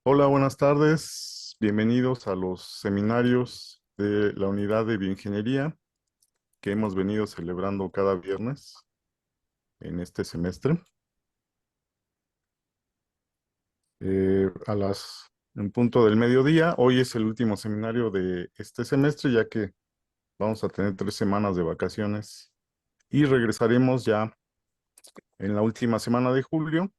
Hola, buenas tardes. Bienvenidos a los seminarios de la unidad de bioingeniería que hemos venido celebrando cada viernes en este semestre. En punto del mediodía, hoy es el último seminario de este semestre, ya que vamos a tener 3 semanas de vacaciones y regresaremos ya en la última semana de julio.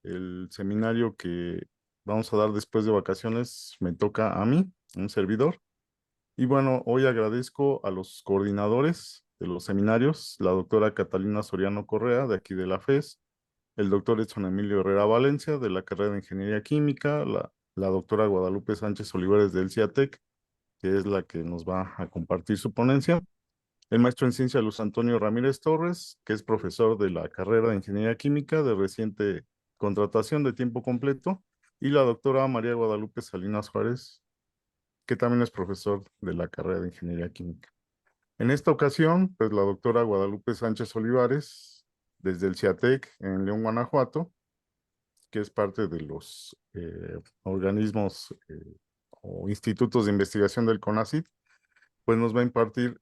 El seminario que vamos a dar después de vacaciones me toca a mí, un servidor. Y bueno, hoy agradezco a los coordinadores de los seminarios, la doctora Catalina Soriano Correa, de aquí de la FES, el doctor Edson Emilio Herrera Valencia, de la carrera de Ingeniería Química, la doctora Guadalupe Sánchez Olivares del CIATEC, que es la que nos va a compartir su ponencia, el maestro en ciencia Luz Antonio Ramírez Torres, que es profesor de la carrera de Ingeniería Química de reciente contratación de tiempo completo, y la doctora María Guadalupe Salinas Juárez, que también es profesor de la carrera de Ingeniería Química. En esta ocasión, pues la doctora Guadalupe Sánchez Olivares, desde el CIATEC en León, Guanajuato, que es parte de los organismos o institutos de investigación del CONACYT, pues nos va a impartir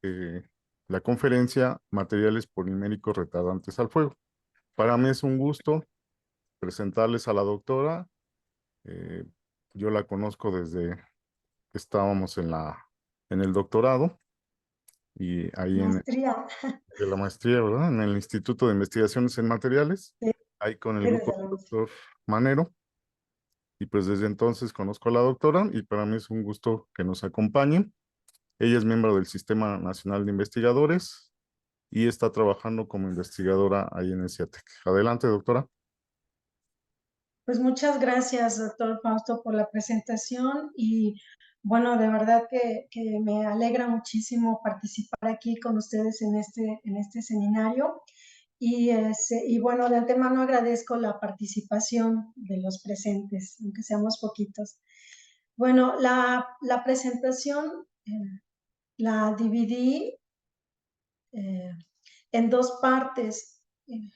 la conferencia Materiales Poliméricos Retardantes al Fuego. Para mí es un gusto presentarles a la doctora. eh, yo la conozco desde que estábamos en el doctorado y ahí Maestría. de la maestría, ¿verdad? En el Instituto de Investigaciones en Materiales, Sí, ahí con el sí, grupo desde del luego. doctor Manero. Y pues desde entonces conozco a la doctora y para mí es un gusto que nos acompañe. Ella es miembro del Sistema Nacional de Investigadores y está trabajando como investigadora ahí en el CIATEC. Adelante, doctora. Pues muchas gracias, doctor Fausto, por la presentación y bueno, de verdad que me alegra muchísimo participar aquí con ustedes en este seminario y bueno, de antemano agradezco la participación de los presentes, aunque seamos poquitos. Bueno, la presentación la dividí eh, en dos partes. Ujú.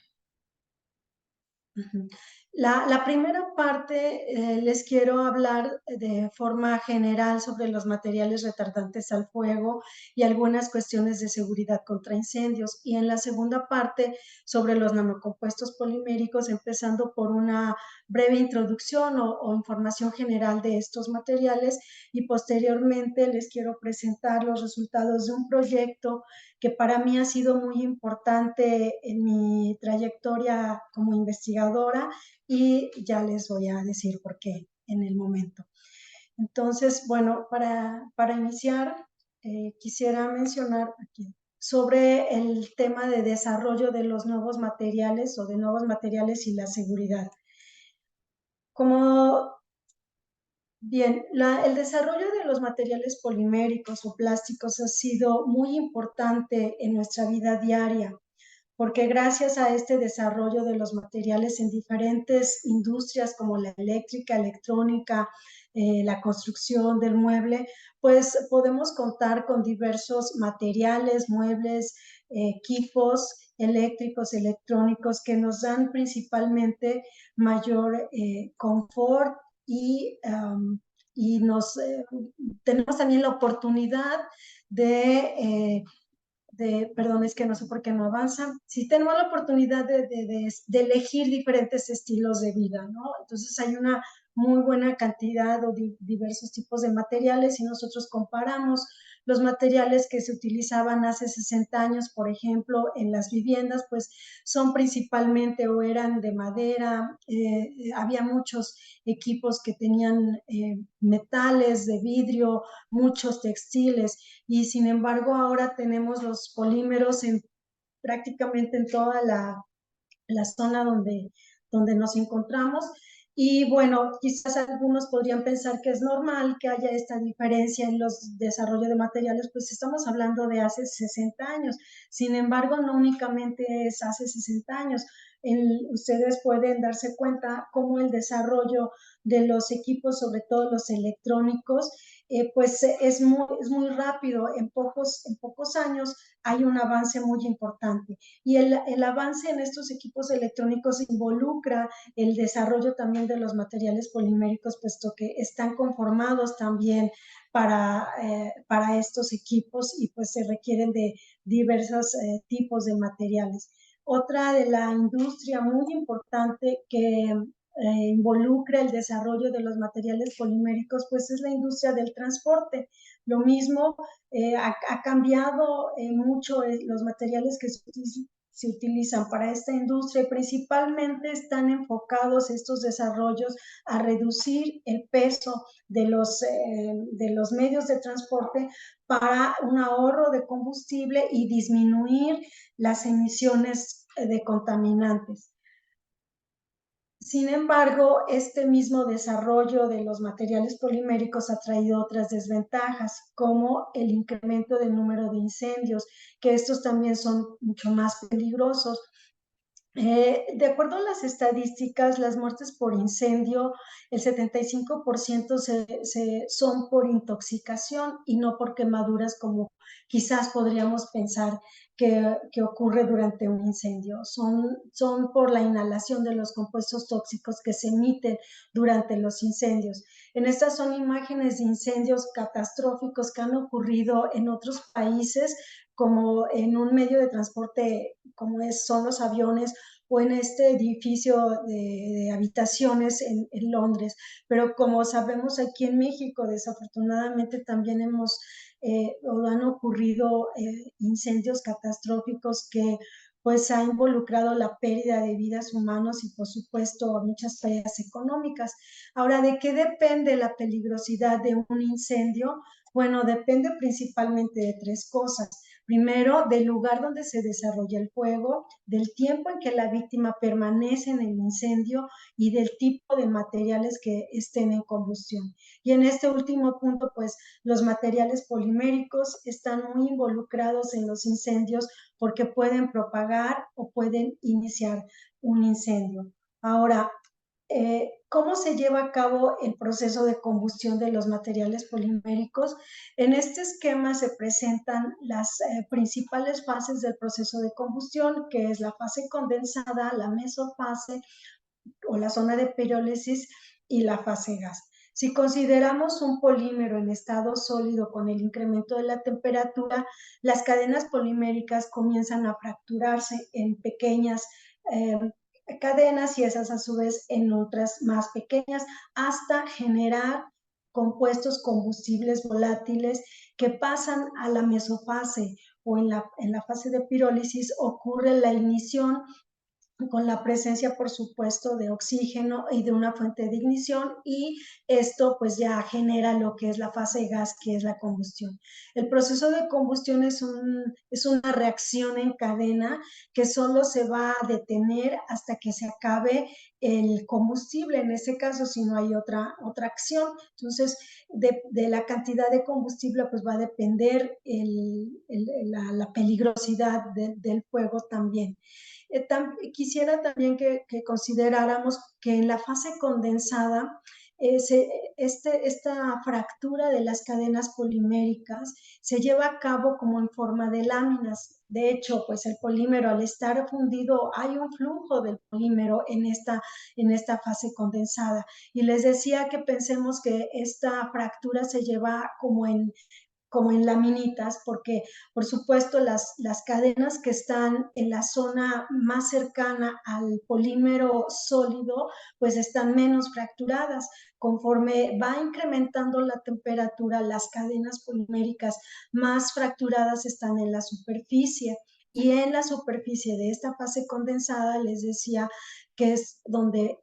La primera parte les quiero hablar de forma general sobre los materiales retardantes al fuego y algunas cuestiones de seguridad contra incendios. Y en la segunda parte sobre los nanocompuestos poliméricos, empezando por una breve introducción o información general de estos materiales y posteriormente les quiero presentar los resultados de un proyecto que para mí ha sido muy importante en mi trayectoria como investigadora y ya les voy a decir por qué en el momento. Entonces, bueno, para iniciar, quisiera mencionar aquí sobre el tema de desarrollo de los nuevos materiales o de nuevos materiales y la seguridad. Como bien, el desarrollo de los materiales poliméricos o plásticos ha sido muy importante en nuestra vida diaria, porque gracias a este desarrollo de los materiales en diferentes industrias como la eléctrica, electrónica, la construcción del mueble, pues podemos contar con diversos materiales, muebles, equipos eléctricos, electrónicos que nos dan principalmente mayor confort y tenemos también la oportunidad de perdón, es que no sé por qué no avanza. Sí tenemos la oportunidad de elegir diferentes estilos de vida, ¿no? Entonces hay una muy buena cantidad o diversos tipos de materiales y nosotros comparamos los materiales que se utilizaban hace 60 años, por ejemplo, en las viviendas, pues son principalmente o eran de madera, había muchos equipos que tenían metales de vidrio, muchos textiles, y sin embargo ahora tenemos los polímeros prácticamente en toda la zona donde nos encontramos. Y bueno, quizás algunos podrían pensar que es normal que haya esta diferencia en los desarrollos de materiales, pues estamos hablando de hace 60 años. Sin embargo, no únicamente es hace 60 años. Ustedes pueden darse cuenta cómo el desarrollo de los equipos, sobre todo los electrónicos, pues es muy rápido. En pocos años hay un avance muy importante. Y el avance en estos equipos electrónicos involucra el desarrollo también de los materiales poliméricos, puesto que están conformados también para estos equipos y pues se requieren de diversos tipos de materiales. Otra de la industria muy importante que involucra el desarrollo de los materiales poliméricos, pues es la industria del transporte. Lo mismo, ha cambiado mucho los materiales que se utilizan para esta industria y principalmente están enfocados estos desarrollos a reducir el peso de los medios de transporte para un ahorro de combustible y disminuir las emisiones de contaminantes. Sin embargo, este mismo desarrollo de los materiales poliméricos ha traído otras desventajas, como el incremento del número de incendios, que estos también son mucho más peligrosos. De acuerdo a las estadísticas, las muertes por incendio, el 75% son por intoxicación y no por quemaduras como quizás podríamos pensar que ocurre durante un incendio. Son por la inhalación de los compuestos tóxicos que se emiten durante los incendios. En estas son imágenes de incendios catastróficos que han ocurrido en otros países, como en un medio de transporte como son los aviones o en este edificio de habitaciones en Londres. Pero como sabemos aquí en México, desafortunadamente también o han ocurrido incendios catastróficos que pues ha involucrado la pérdida de vidas humanas y por supuesto muchas pérdidas económicas. Ahora, ¿de qué depende la peligrosidad de un incendio? Bueno, depende principalmente de tres cosas. Primero, del lugar donde se desarrolla el fuego, del tiempo en que la víctima permanece en el incendio y del tipo de materiales que estén en combustión. Y en este último punto, pues los materiales poliméricos están muy involucrados en los incendios porque pueden propagar o pueden iniciar un incendio. Ahora, ¿cómo se lleva a cabo el proceso de combustión de los materiales poliméricos? En este esquema se presentan las principales fases del proceso de combustión, que es la fase condensada, la mesofase o la zona de pirólisis y la fase gas. Si consideramos un polímero en estado sólido con el incremento de la temperatura, las cadenas poliméricas comienzan a fracturarse en pequeñas eh, cadenas y esas a su vez en otras más pequeñas hasta generar compuestos combustibles volátiles que pasan a la mesofase o en la fase de pirólisis ocurre la ignición con la presencia, por supuesto, de oxígeno y de una fuente de ignición y esto pues ya genera lo que es la fase gas, que es la combustión. El proceso de combustión es una reacción en cadena que solo se va a detener hasta que se acabe el combustible, en ese caso si no hay otra acción. Entonces, de la cantidad de combustible pues va a depender la peligrosidad del fuego también. Quisiera también que consideráramos que en la fase condensada, esta fractura de las cadenas poliméricas se lleva a cabo como en forma de láminas. De hecho, pues el polímero al estar fundido, hay un flujo del polímero en esta fase condensada. Y les decía que pensemos que esta fractura se lleva como en laminitas, porque por supuesto las cadenas que están en la zona más cercana al polímero sólido, pues están menos fracturadas. Conforme va incrementando la temperatura, las cadenas poliméricas más fracturadas están en la superficie. Y en la superficie de esta fase condensada, les decía que es donde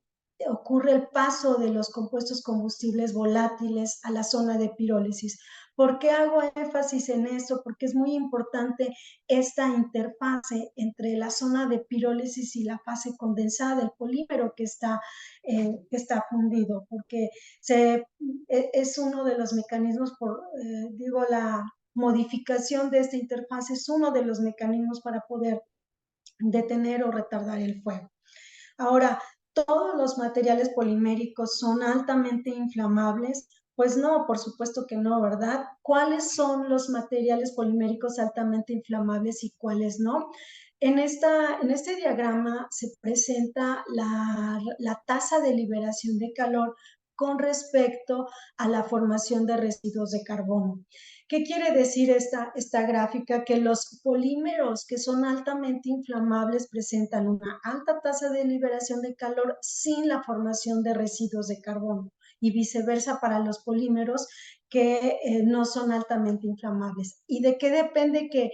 ocurre el paso de los compuestos combustibles volátiles a la zona de pirólisis. ¿Por qué hago énfasis en esto? Porque es muy importante esta interfase entre la zona de pirólisis y la fase condensada del polímero que está fundido, porque es uno de los mecanismos, digo, la modificación de esta interfase es uno de los mecanismos para poder detener o retardar el fuego. Ahora, todos los materiales poliméricos son altamente inflamables Pues no, por supuesto que no, ¿verdad? ¿Cuáles son los materiales poliméricos altamente inflamables y cuáles no? En este diagrama se presenta la tasa de liberación de calor con respecto a la formación de residuos de carbono. ¿Qué quiere decir esta gráfica? Que los polímeros que son altamente inflamables presentan una alta tasa de liberación de calor sin la formación de residuos de carbono y viceversa para los polímeros que no son altamente inflamables. ¿Y de qué depende que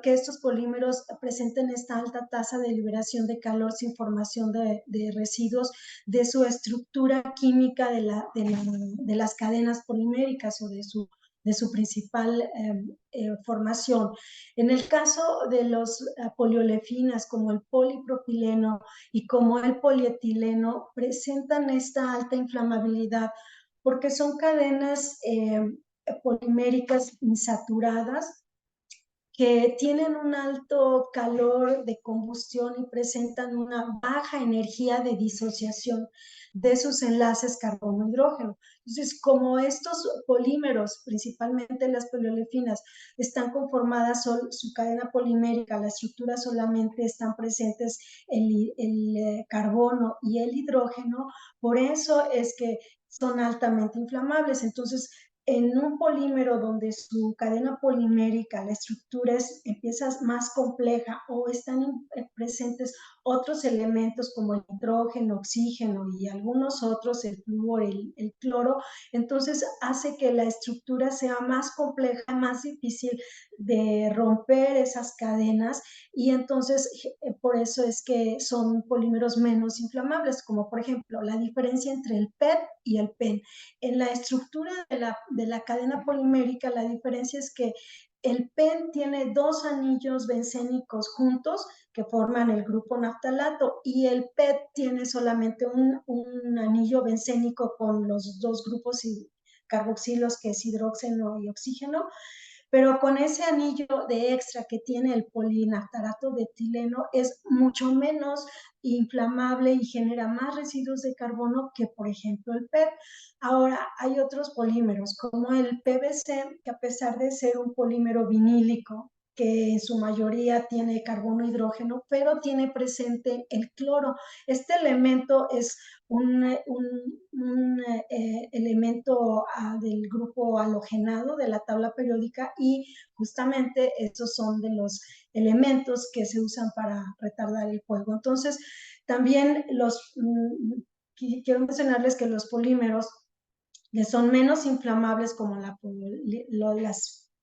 estos polímeros presenten esta alta tasa de liberación de calor sin formación de residuos? De su estructura química de las cadenas poliméricas o de su principal formación. En el caso de los poliolefinas como el polipropileno y como el polietileno presentan esta alta inflamabilidad porque son cadenas poliméricas insaturadas que tienen un alto calor de combustión y presentan una baja energía de disociación de sus enlaces carbono-hidrógeno. Entonces, como estos polímeros, principalmente las poliolefinas, están conformadas, su cadena polimérica, la estructura solamente están presentes el carbono y el hidrógeno, por eso es que son altamente inflamables. Entonces, en un polímero donde su cadena polimérica, la estructura empieza más compleja o están presentes otros elementos como el nitrógeno, oxígeno y algunos otros, el flúor, el cloro, entonces hace que la estructura sea más compleja, más difícil de romper esas cadenas y entonces por eso es que son polímeros menos inflamables, como por ejemplo la diferencia entre el PET y el PEN. En la estructura de la cadena polimérica, la diferencia es que el PEN tiene dos anillos bencénicos juntos que forman el grupo naftalato y el PET tiene solamente un anillo bencénico con los dos grupos carboxilos que es hidrógeno y oxígeno, pero con ese anillo de extra que tiene el polinaftalato de etileno es mucho menos inflamable y genera más residuos de carbono que, por ejemplo, el PET. Ahora, hay otros polímeros, como el PVC, que a pesar de ser un polímero vinílico, que en su mayoría tiene carbono e hidrógeno, pero tiene presente el cloro. Este elemento es un elemento del grupo halogenado de la tabla periódica y justamente estos son de los elementos que se usan para retardar el fuego. Entonces, también quiero mencionarles que los polímeros que son menos inflamables como las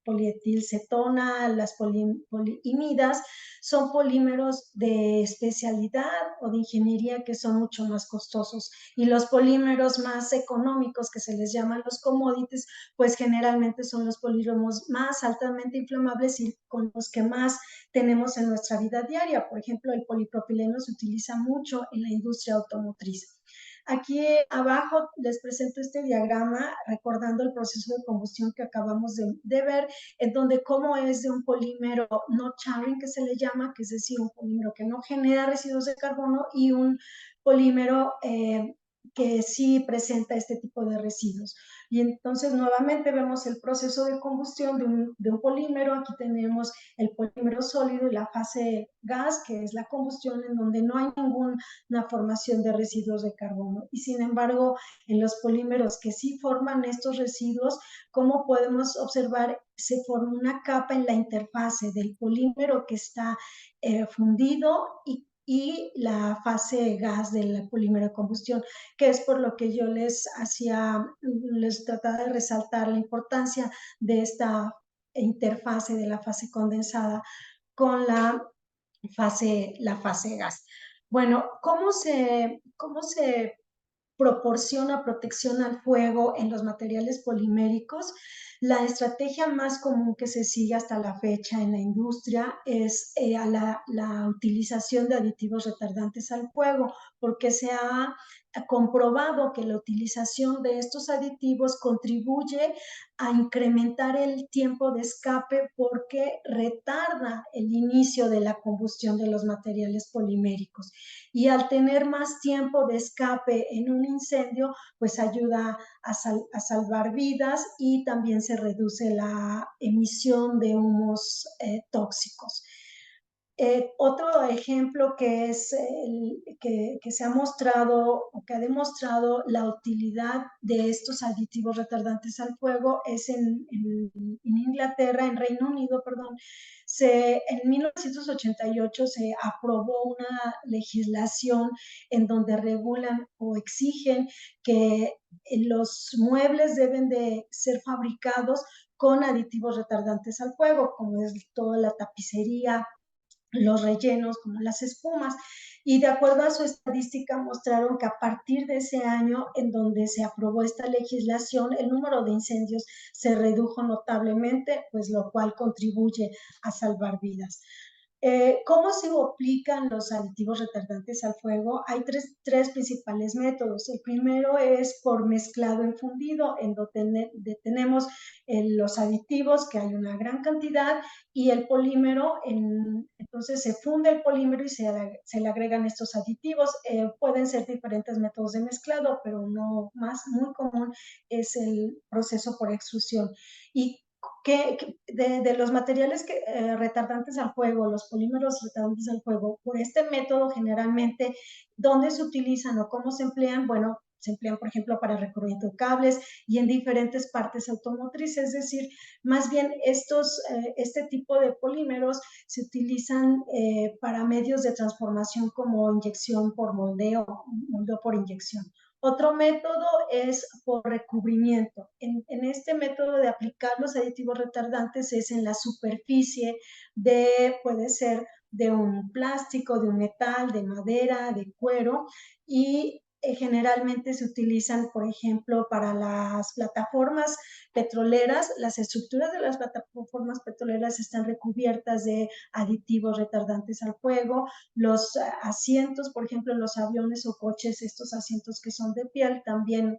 polietilcetona, las poliimidas, son polímeros de especialidad o de ingeniería que son mucho más costosos. Y los polímeros más económicos, que se les llaman los commodities, pues generalmente son los polímeros más altamente inflamables y con los que más tenemos en nuestra vida diaria. Por ejemplo, el polipropileno se utiliza mucho en la industria automotriz. Aquí abajo les presento este diagrama recordando el proceso de combustión que acabamos de ver, en donde cómo es de un polímero no charring, que se le llama, que es decir, un polímero que no genera residuos de carbono, y un polímero que sí presenta este tipo de residuos. Y entonces nuevamente vemos el proceso de combustión de un polímero. Aquí tenemos el polímero sólido y la fase gas, que es la combustión en donde no hay ninguna formación de residuos de carbono. Y sin embargo, en los polímeros que sí forman estos residuos, como podemos observar, se forma una capa en la interfase del polímero que está fundido y la fase gas del polímero de combustión, que es por lo que yo les trataba de resaltar la importancia de esta interfase de la fase condensada con la fase gas. Bueno, cómo se proporciona protección al fuego en los materiales poliméricos? La estrategia más común que se sigue hasta la fecha en la industria es la utilización de aditivos retardantes al fuego, porque se ha comprobado que la utilización de estos aditivos contribuye a incrementar el tiempo de escape porque retarda el inicio de la combustión de los materiales poliméricos. Y al tener más tiempo de escape en un incendio, pues ayuda a salvar vidas y también se reduce la emisión de humos tóxicos. Otro ejemplo que es que se ha mostrado o que ha demostrado la utilidad de estos aditivos retardantes al fuego es en Inglaterra, en Reino Unido, perdón. En 1988 se aprobó una legislación en donde regulan o exigen que los muebles deben de ser fabricados con aditivos retardantes al fuego, como es toda la tapicería, los rellenos, como las espumas. Y de acuerdo a su estadística mostraron que a partir de ese año en donde se aprobó esta legislación, el número de incendios se redujo notablemente, pues lo cual contribuye a salvar vidas. ¿Cómo se aplican los aditivos retardantes al fuego? Hay tres principales métodos. El primero es por mezclado en fundido, en donde tenemos los aditivos, que hay una gran cantidad, y el polímero, entonces se funde el polímero y se le agregan estos aditivos. Pueden ser diferentes métodos de mezclado, pero uno muy común es el proceso por extrusión. Y de los materiales retardantes al fuego, los polímeros retardantes al fuego, por este método generalmente, ¿dónde se utilizan o cómo se emplean? Bueno, se emplean, por ejemplo, para recubrimiento de cables y en diferentes partes automotrices, es decir, más bien este tipo de polímeros se utilizan para medios de transformación como inyección por moldeo por inyección. Otro método es por recubrimiento. En este método de aplicar los aditivos retardantes es en la superficie puede ser de un plástico, de un metal, de madera, de cuero, y generalmente se utilizan, por ejemplo, para las plataformas petroleras. Las estructuras de las plataformas petroleras están recubiertas de aditivos retardantes al fuego. Los asientos, por ejemplo, en los aviones o coches, estos asientos que son de piel también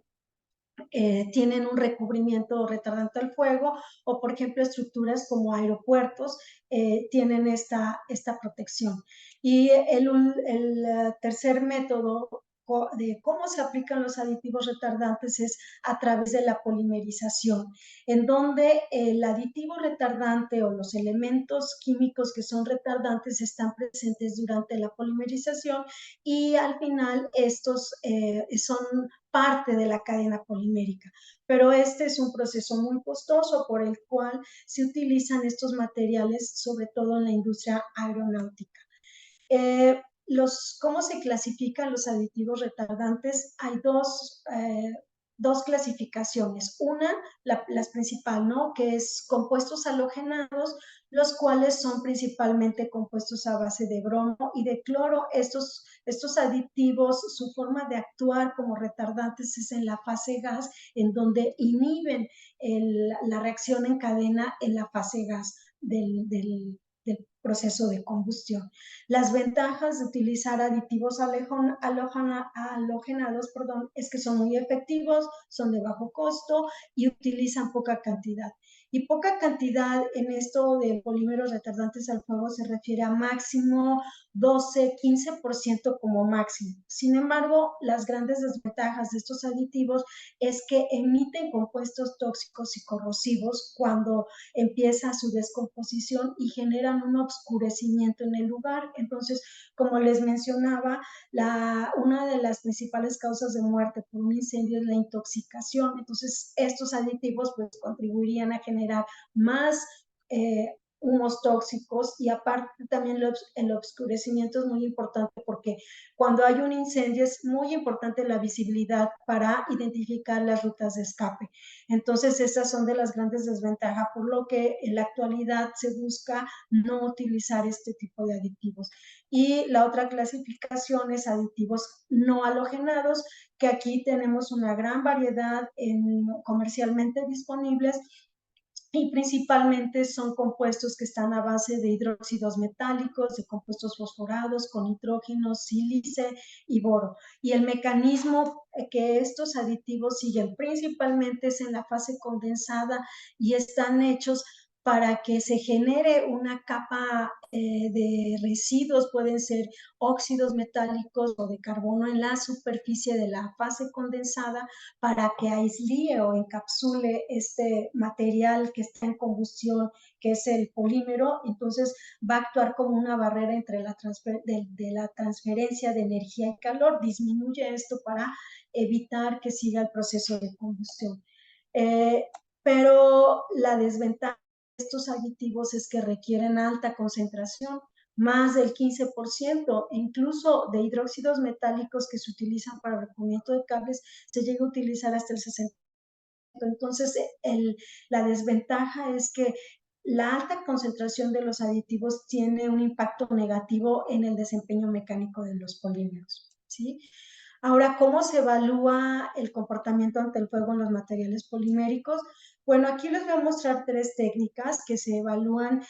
tienen un recubrimiento retardante al fuego, o por ejemplo estructuras como aeropuertos tienen esta protección. Y el tercer método de cómo se aplican los aditivos retardantes es a través de la polimerización, en donde el aditivo retardante o los elementos químicos que son retardantes están presentes durante la polimerización y al final estos son parte de la cadena polimérica. Pero este es un proceso muy costoso por el cual se utilizan estos materiales, sobre todo en la industria aeronáutica. ¿Cómo se clasifican los aditivos retardantes? Hay dos clasificaciones. Una, las principal, ¿no? Que es compuestos halogenados, los cuales son principalmente compuestos a base de bromo y de cloro. Estos aditivos, su forma de actuar como retardantes es en la fase gas, en donde inhiben la reacción en cadena en la fase gas del proceso de combustión. Las ventajas de utilizar aditivos halogenados, es que son muy efectivos, son de bajo costo y utilizan poca cantidad. Y poca cantidad en esto de polímeros retardantes al fuego se refiere a máximo 12-15% como máximo. Sin embargo, las grandes desventajas de estos aditivos es que emiten compuestos tóxicos y corrosivos cuando empieza su descomposición y generan un oscurecimiento en el lugar. Entonces, como les mencionaba, una de las principales causas de muerte por un incendio es la intoxicación. Entonces, estos aditivos pues contribuirían a generar más humos tóxicos y aparte también el oscurecimiento es muy importante porque cuando hay un incendio es muy importante la visibilidad para identificar las rutas de escape. Entonces, esas son de las grandes desventajas, por lo que en la actualidad se busca no utilizar este tipo de aditivos. Y la otra clasificación es aditivos no halogenados, que aquí tenemos una gran variedad comercialmente disponibles y principalmente son compuestos que están a base de hidróxidos metálicos, de compuestos fosforados con nitrógeno, sílice y boro. Y el mecanismo que estos aditivos siguen principalmente es en la fase condensada y están hechos para que se genere una capa de residuos, pueden ser óxidos metálicos o de carbono en la superficie de la fase condensada, para que aísle o encapsule este material que está en combustión, que es el polímero. Entonces va a actuar como una barrera entre de la transferencia de energía y calor, disminuye esto para evitar que siga el proceso de combustión. Eh, pero la desventaja de estos aditivos es que requieren alta concentración, más del 15%, incluso de hidróxidos metálicos que se utilizan para el recubrimiento de cables, se llega a utilizar hasta el 60%. Entonces, la desventaja es que la alta concentración de los aditivos tiene un impacto negativo en el desempeño mecánico de los polímeros, ¿sí? Ahora, ¿cómo se evalúa el comportamiento ante el fuego en los materiales poliméricos? Bueno, aquí les voy a mostrar 3 técnicas que se evalúan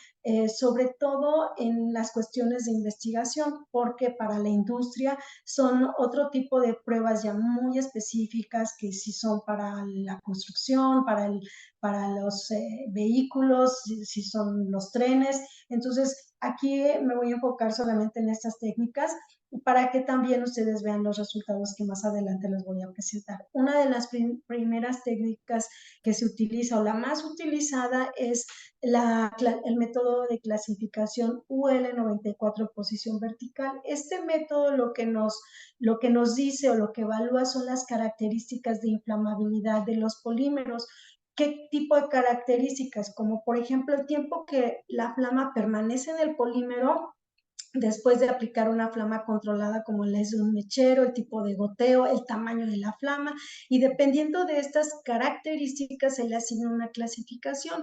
sobre todo en las cuestiones de investigación, porque para la industria son otro tipo de pruebas ya muy específicas que sí son para la construcción, para los vehículos, si son los trenes. Entonces, aquí me voy a enfocar solamente en estas técnicas para que también ustedes vean los resultados que más adelante les voy a presentar. Una de las primeras técnicas que se utiliza o la más utilizada es el método de clasificación UL94 posición vertical. Este método lo que nos dice o lo que evalúa son las características de inflamabilidad de los polímeros. ¿Qué tipo de características? Como por ejemplo el tiempo que la flama permanece en el polímero después de aplicar una flama controlada como la es de un mechero, el tipo de goteo, el tamaño de la flama, y dependiendo de estas características se le asigna una clasificación,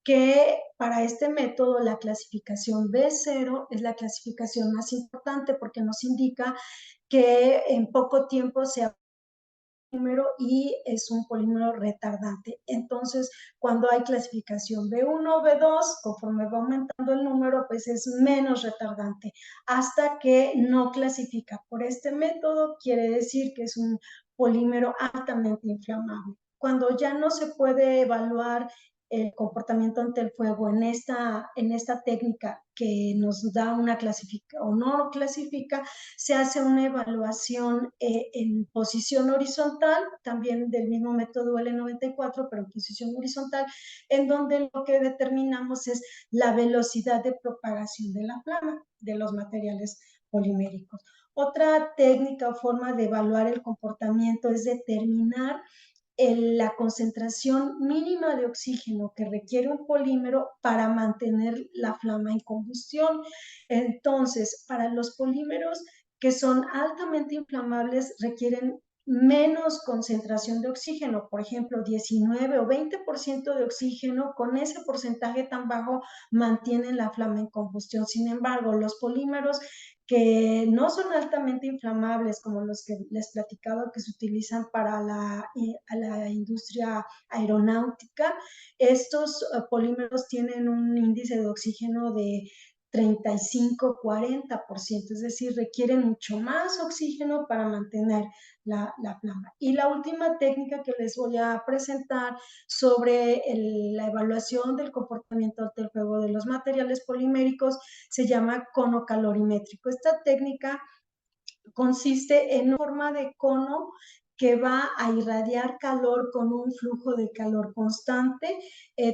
que para este método la clasificación B0 es la clasificación más importante porque nos indica que en poco tiempo se polímero y es un polímero retardante. Entonces, cuando hay clasificación B1 o B2, conforme va aumentando el número, pues es menos retardante, hasta que no clasifica por este método, quiere decir que es un polímero altamente inflamable. Cuando ya no se puede evaluar el comportamiento ante el fuego en esta técnica que nos da una clasifica o no clasifica, se hace una evaluación en posición horizontal, también del mismo método L94, pero en posición horizontal, en donde lo que determinamos es la velocidad de propagación de la flama de los materiales poliméricos. Otra técnica o forma de evaluar el comportamiento es determinar la concentración mínima de oxígeno que requiere un polímero para mantener la flama en combustión. Entonces, para los polímeros que son altamente inflamables requieren menos concentración de oxígeno, por ejemplo, 19 o 20% de oxígeno, con ese porcentaje tan bajo mantienen la flama en combustión. Sin embargo, los polímeros que no son altamente inflamables, como los que les platicaba que se utilizan para la industria aeronáutica, estos polímeros tienen un índice de oxígeno de 35-40%, es decir, requieren mucho más oxígeno para mantener la flama. Y la última técnica que les voy a presentar sobre la evaluación del comportamiento ante el fuego de los materiales poliméricos se llama cono calorimétrico. Esta técnica consiste en una forma de cono que va a irradiar calor con un flujo de calor constante.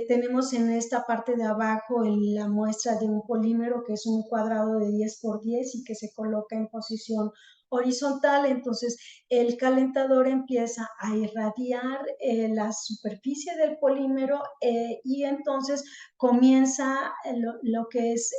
Tenemos en esta parte de abajo la muestra de un polímero que es un cuadrado de 10 por 10 y que se coloca en posición horizontal. Entonces el calentador empieza a irradiar la superficie del polímero y entonces comienza lo que es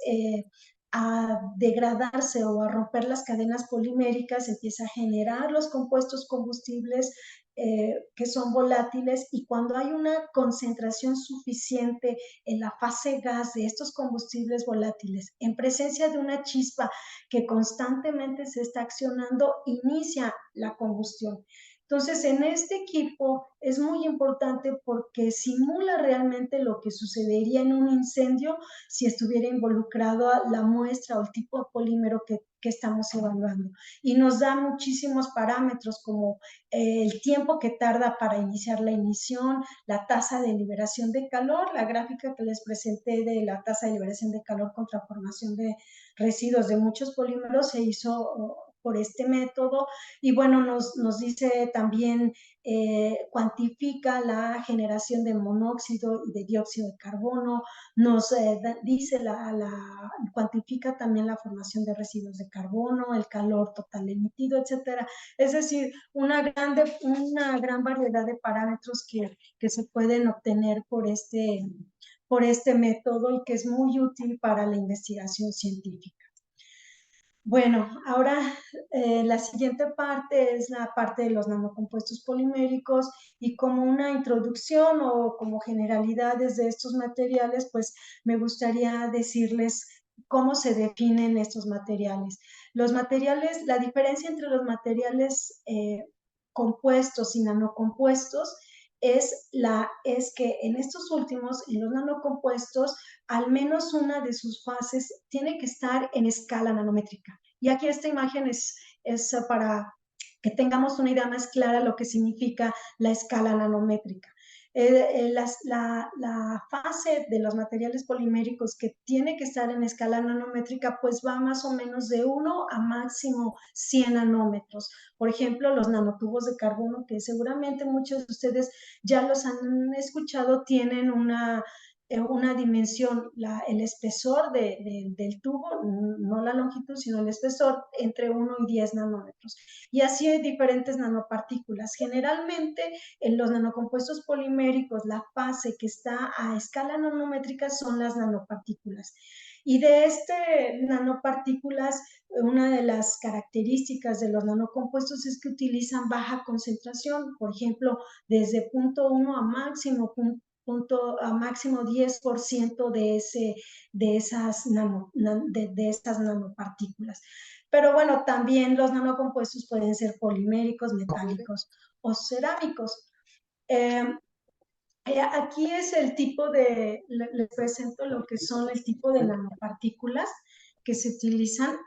a degradarse o a romper las cadenas poliméricas, empieza a generar los compuestos combustibles que son volátiles, y cuando hay una concentración suficiente en la fase gas de estos combustibles volátiles, en presencia de una chispa que constantemente se está accionando, inicia la combustión. Entonces, en este equipo es muy importante porque simula realmente lo que sucedería en un incendio si estuviera involucrado la muestra o el tipo de polímero que estamos evaluando. Y nos da muchísimos parámetros como el tiempo que tarda para iniciar la ignición, la tasa de liberación de calor, la gráfica que les presenté de la tasa de liberación de calor contra formación de residuos de muchos polímeros se hizo por este método. Y bueno, nos dice también, cuantifica la generación de monóxido y de dióxido de carbono, nos dice, cuantifica también la formación de residuos de carbono, el calor total emitido, etcétera. Es decir, una gran variedad de parámetros que se pueden obtener por este método y que es muy útil para la investigación científica. Bueno, ahora la siguiente parte es la parte de los nanocompuestos poliméricos, y como una introducción o como generalidades de estos materiales, pues me gustaría decirles cómo se definen estos materiales. Los materiales, la diferencia entre los materiales compuestos y nanocompuestos es que en estos últimos, en los nanocompuestos, al menos una de sus fases tiene que estar en escala nanométrica. Y aquí esta imagen es para que tengamos una idea más clara de lo que significa la escala nanométrica. La fase de los materiales poliméricos que tiene que estar en escala nanométrica, pues va más o menos de 1 a máximo 100 nanómetros. Por ejemplo, los nanotubos de carbono, que seguramente muchos de ustedes ya los han escuchado, tienen una dimensión, el espesor del tubo, no la longitud, sino el espesor, entre 1 y 10 nanómetros. Y así hay diferentes nanopartículas. Generalmente, en los nanocompuestos poliméricos, la fase que está a escala nanométrica son las nanopartículas. Y de nanopartículas, una de las características de los nanocompuestos es que utilizan baja concentración, por ejemplo, desde 0.1 a máximo 10% de estas nanopartículas. Pero bueno, también los nanocompuestos pueden ser poliméricos, metálicos o cerámicos. Aquí es el tipo les presento lo que son el tipo de nanopartículas que se utilizan.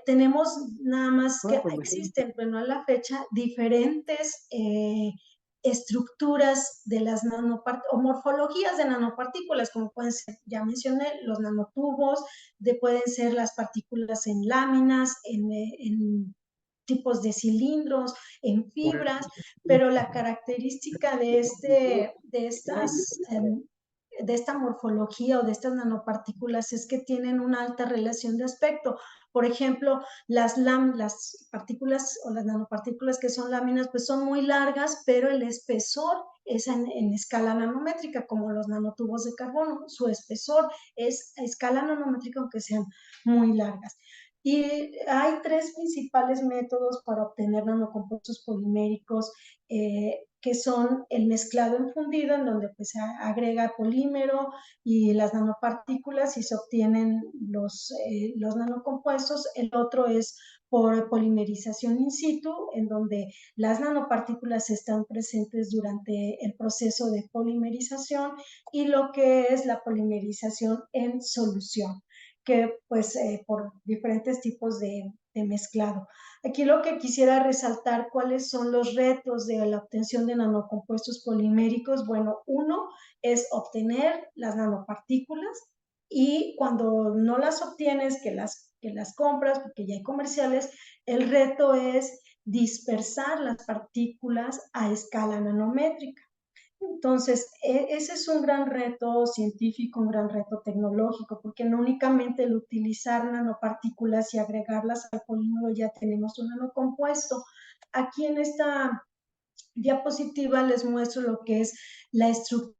Tenemos nada más que existen, bueno, a la fecha, diferentes estructuras de las nanopartículas o morfologías de nanopartículas, como pueden ser, ya mencioné, los nanotubos, pueden ser las partículas en láminas, en tipos de cilindros, en fibras, pero la característica de esta morfología o de estas nanopartículas es que tienen una alta relación de aspecto. Por ejemplo, las partículas o las nanopartículas que son láminas, pues son muy largas, pero el espesor es en escala nanométrica, como los nanotubos de carbono. Su espesor es a escala nanométrica, aunque sean muy largas. Y hay tres principales métodos para obtener nanocompuestos poliméricos, que son el mezclado en fundido, en donde pues, se agrega polímero y las nanopartículas y se obtienen los nanocompuestos. El otro es por polimerización in situ, en donde las nanopartículas están presentes durante el proceso de polimerización, y lo que es la polimerización en solución, que pues por diferentes tipos de mezclado. Aquí lo que quisiera resaltar, cuáles son los retos de la obtención de nanocompuestos poliméricos. Bueno, uno es obtener las nanopartículas, y cuando no las obtienes, que las compras, porque ya hay comerciales, el reto es dispersar las partículas a escala nanométrica. Entonces, ese es un gran reto científico, un gran reto tecnológico, porque no únicamente el utilizar nanopartículas y agregarlas al polímero ya tenemos un nanocompuesto. Aquí en esta diapositiva les muestro lo que es la estructura.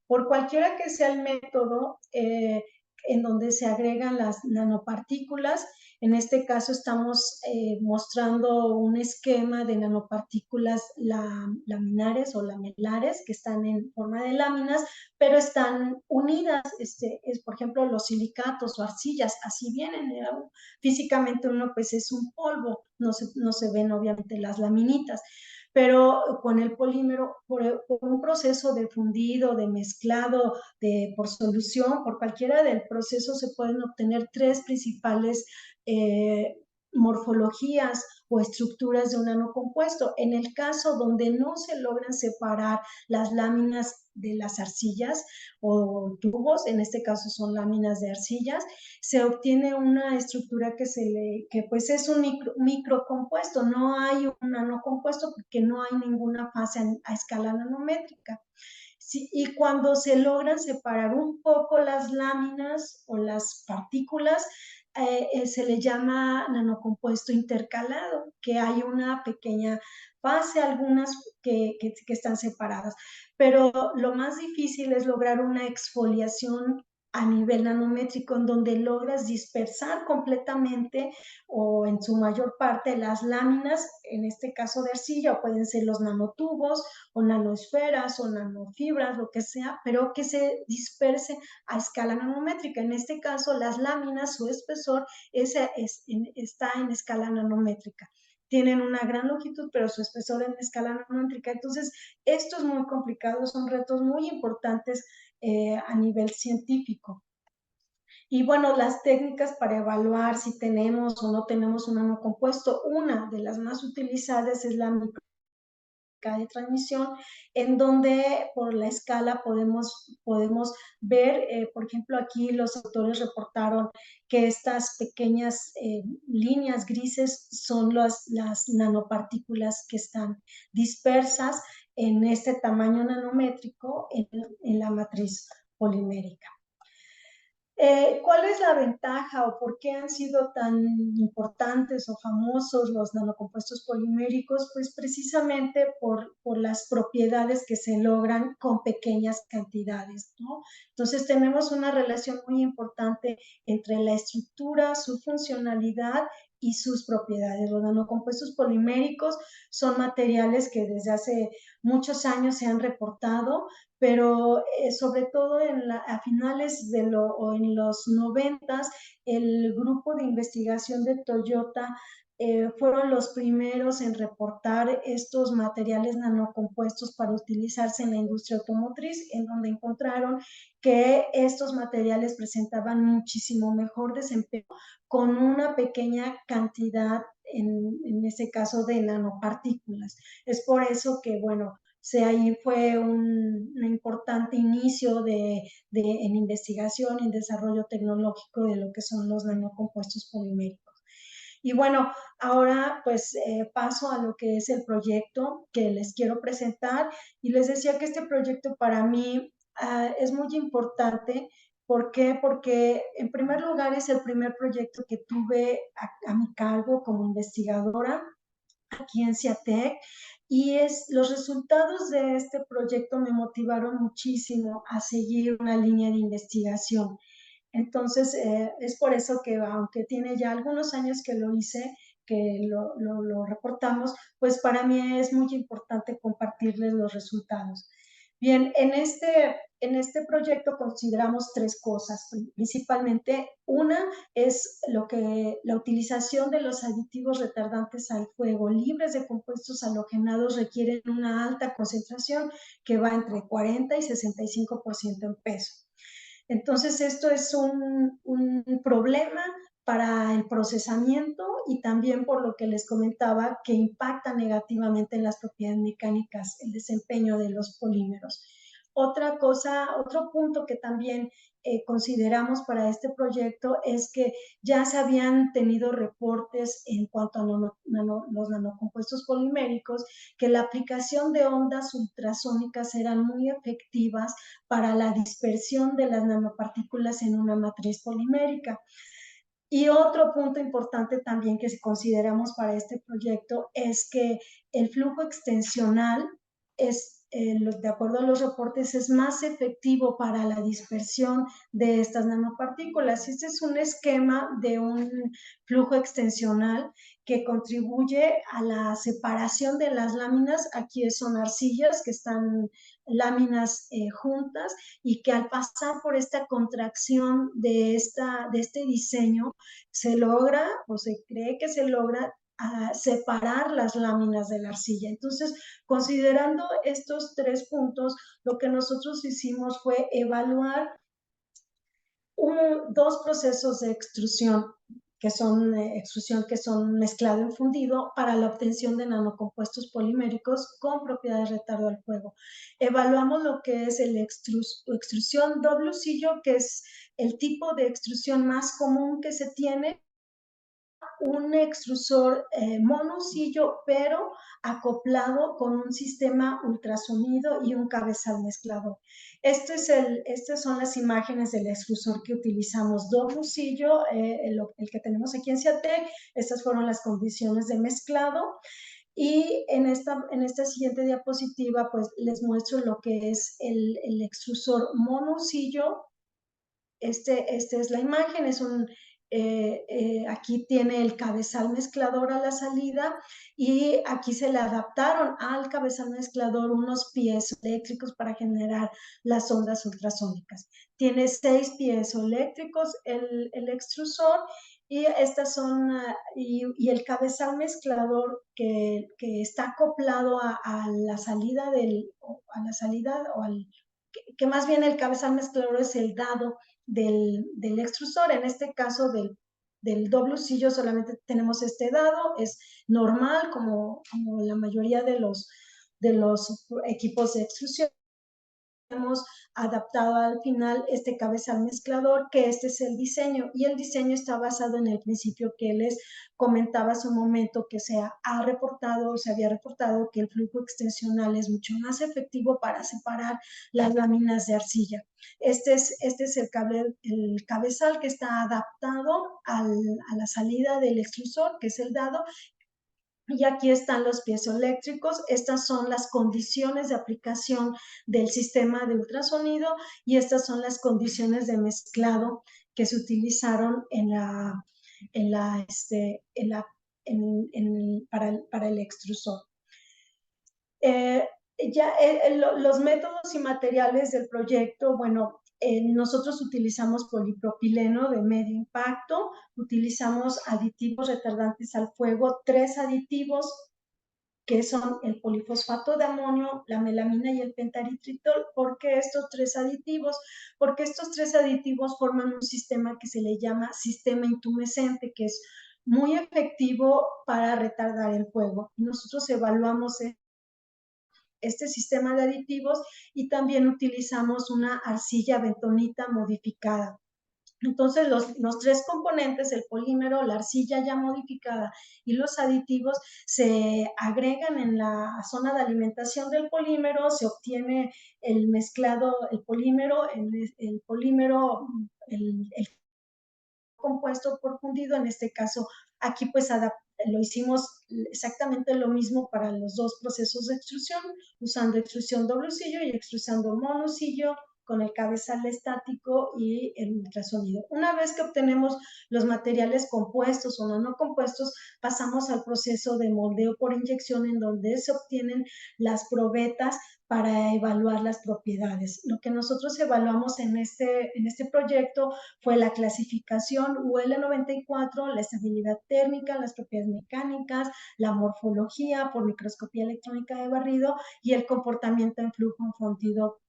Por cualquiera que sea el método en donde se agregan las nanopartículas, En este caso estamos mostrando un esquema de nanopartículas laminares o lamelares que están en forma de láminas, pero están unidas, por ejemplo, los silicatos o arcillas, así vienen. Físicamente uno pues es un polvo, no se ven obviamente las laminitas, pero con el polímero, por un proceso de fundido, de mezclado, por solución, por cualquiera del proceso se pueden obtener tres principales morfologías o estructuras de un nanocompuesto. En el caso donde no se logran separar las láminas de las arcillas o tubos, en este caso son láminas de arcillas, se obtiene una estructura que pues es un microcompuesto. No hay un nanocompuesto porque no hay ninguna fase a escala nanométrica. Sí, y cuando se logran separar un poco las láminas o las partículas, se le llama nanocompuesto intercalado, que hay una pequeña fase, algunas que están separadas. Pero lo más difícil es lograr una exfoliación a nivel nanométrico, en donde logras dispersar completamente o en su mayor parte las láminas, en este caso de arcilla, o pueden ser los nanotubos o nanoesferas o nanofibras, lo que sea, pero que se disperse a escala nanométrica. En este caso, las láminas, su espesor está en escala nanométrica. Tienen una gran longitud, pero su espesor en escala nanométrica. Entonces, esto es muy complicado, son retos muy importantes a nivel científico. Y bueno, las técnicas para evaluar si tenemos o no tenemos un nanocompuesto, una de las más utilizadas es la de transmisión, en donde por la escala podemos ver, por ejemplo, aquí los autores reportaron que estas pequeñas líneas grises son las nanopartículas que están dispersas en este tamaño nanométrico en la matriz polimérica. ¿Cuál es la ventaja o por qué han sido tan importantes o famosos los nanocompuestos poliméricos? Pues precisamente por las propiedades que se logran con pequeñas cantidades, ¿no? Entonces tenemos una relación muy importante entre la estructura, su funcionalidad y sus propiedades. Los nanocompuestos poliméricos son materiales que desde hace muchos años se han reportado, pero sobre todo a finales o en los 90, el grupo de investigación de Toyota fueron los primeros en reportar estos materiales nanocompuestos para utilizarse en la industria automotriz, en donde encontraron que estos materiales presentaban muchísimo mejor desempeño con una pequeña cantidad, en ese caso, de nanopartículas. Es por eso que, bueno, ahí fue un importante inicio en investigación y en desarrollo tecnológico de lo que son los nanocompuestos poliméricos. Y bueno, ahora pues paso a lo que es el proyecto que les quiero presentar, y les decía que este proyecto para mí es muy importante. ¿Por qué? Porque en primer lugar es el primer proyecto que tuve a mi cargo como investigadora aquí en CIATEC, y los resultados de este proyecto me motivaron muchísimo a seguir una línea de investigación. Entonces, es por eso que aunque tiene ya algunos años que lo hice, que lo reportamos, pues para mí es muy importante compartirles los resultados. Bien, en este proyecto consideramos tres cosas, principalmente. Una es la utilización de los aditivos retardantes al fuego libres de compuestos halogenados requieren una alta concentración que va entre 40 y 65% en peso. Entonces, esto es un problema para el procesamiento y también por lo que les comentaba, que impacta negativamente en las propiedades mecánicas, el desempeño de los polímeros. Otra cosa, otro punto que también consideramos para este proyecto es que ya se habían tenido reportes en cuanto a los nanocompuestos poliméricos, que la aplicación de ondas ultrasónicas eran muy efectivas para la dispersión de las nanopartículas en una matriz polimérica. Y otro punto importante también que consideramos para este proyecto es que el flujo extensional es de acuerdo a los reportes, es más efectivo para la dispersión de estas nanopartículas. Este es un esquema de un flujo extensional que contribuye a la separación de las láminas. Aquí son arcillas que están láminas juntas y que al pasar por esta contracción de este diseño se logra o se cree que se logra separar las láminas de la arcilla. Entonces, considerando estos 3 puntos, lo que nosotros hicimos fue evaluar 2 procesos de extrusión que son mezclado en fundido para la obtención de nanocompuestos poliméricos con propiedades de retardo al fuego. Evaluamos lo que es la extrusión doble sillo, que es el tipo de extrusión más común que se tiene, un extrusor monosillo, pero acoplado con un sistema ultrasonido y un cabezal mezclador. Estas son las imágenes del extrusor que utilizamos, doble sillo, el que tenemos aquí en Ciatec. Estas fueron las condiciones de mezclado. Y en esta siguiente diapositiva, pues les muestro lo que es el extrusor monosillo. Esta es la imagen, aquí tiene el cabezal mezclador a la salida y aquí se le adaptaron al cabezal mezclador unos piezoeléctricos para generar las ondas ultrasónicas. Tiene 6 piezoeléctricos el extrusor y y el cabezal mezclador que está acoplado a la salida que más bien el cabezal mezclador es el dado del extrusor. En este caso del doble sillo solamente tenemos este dado, es normal como la mayoría de los equipos de extrusión. Hemos adaptado al final este cabezal mezclador, que este es el diseño, y el diseño está basado en el principio que les comentaba hace un momento, que se había reportado que el flujo extensional es mucho más efectivo para separar las láminas de arcilla. Este es el cabezal que está adaptado a la salida del extrusor, que es el dado. Y aquí están los piezoeléctricos. Estas son las condiciones de aplicación del sistema de ultrasonido y estas son las condiciones de mezclado que se utilizaron para el extrusor. Los métodos y materiales del proyecto, bueno, nosotros utilizamos polipropileno de medio impacto, utilizamos aditivos retardantes al fuego, 3 aditivos que son el polifosfato de amonio, la melamina y el pentaritritol. ¿Por qué estos 3 aditivos? Porque estos 3 aditivos forman un sistema que se le llama sistema intumescente, que es muy efectivo para retardar el fuego. Nosotros evaluamos este sistema de aditivos y también utilizamos una arcilla bentonita modificada. Entonces, los 3 componentes, el polímero, la arcilla ya modificada y los aditivos, se agregan en la zona de alimentación del polímero, se obtiene el mezclado, el polímero, el compuesto por fundido. En este caso, aquí pues lo hicimos exactamente lo mismo para los 2 procesos de extrusión, usando extrusión doble sillo y extrusión monosillo, con el cabezal estático y el ultrasonido. Una vez que obtenemos los materiales compuestos o no compuestos, pasamos al proceso de moldeo por inyección, en donde se obtienen las probetas para evaluar las propiedades. Lo que nosotros evaluamos en este proyecto fue la clasificación UL94, la estabilidad térmica, las propiedades mecánicas, la morfología por microscopía electrónica de barrido y el comportamiento en flujo en fundido,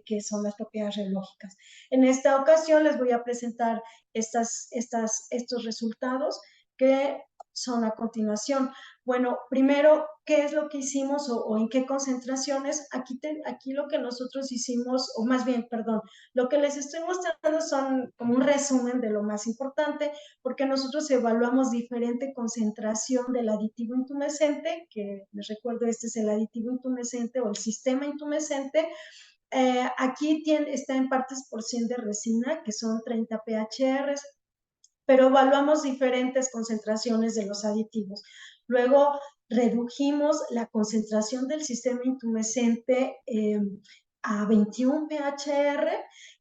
que son las propiedades reológicas. En esta ocasión les voy a presentar estos resultados que son a continuación. Bueno, primero, ¿qué es lo que hicimos o en qué concentraciones? Aquí lo que nosotros hicimos, o más bien, perdón, lo que les estoy mostrando son como un resumen de lo más importante, porque nosotros evaluamos diferente concentración del aditivo intumescente, que les recuerdo, este es el aditivo intumescente o el sistema intumescente. Aquí está en partes por 100 de resina, que son 30 PHR, pero evaluamos diferentes concentraciones de los aditivos. Luego redujimos la concentración del sistema intumescente a 21 PHR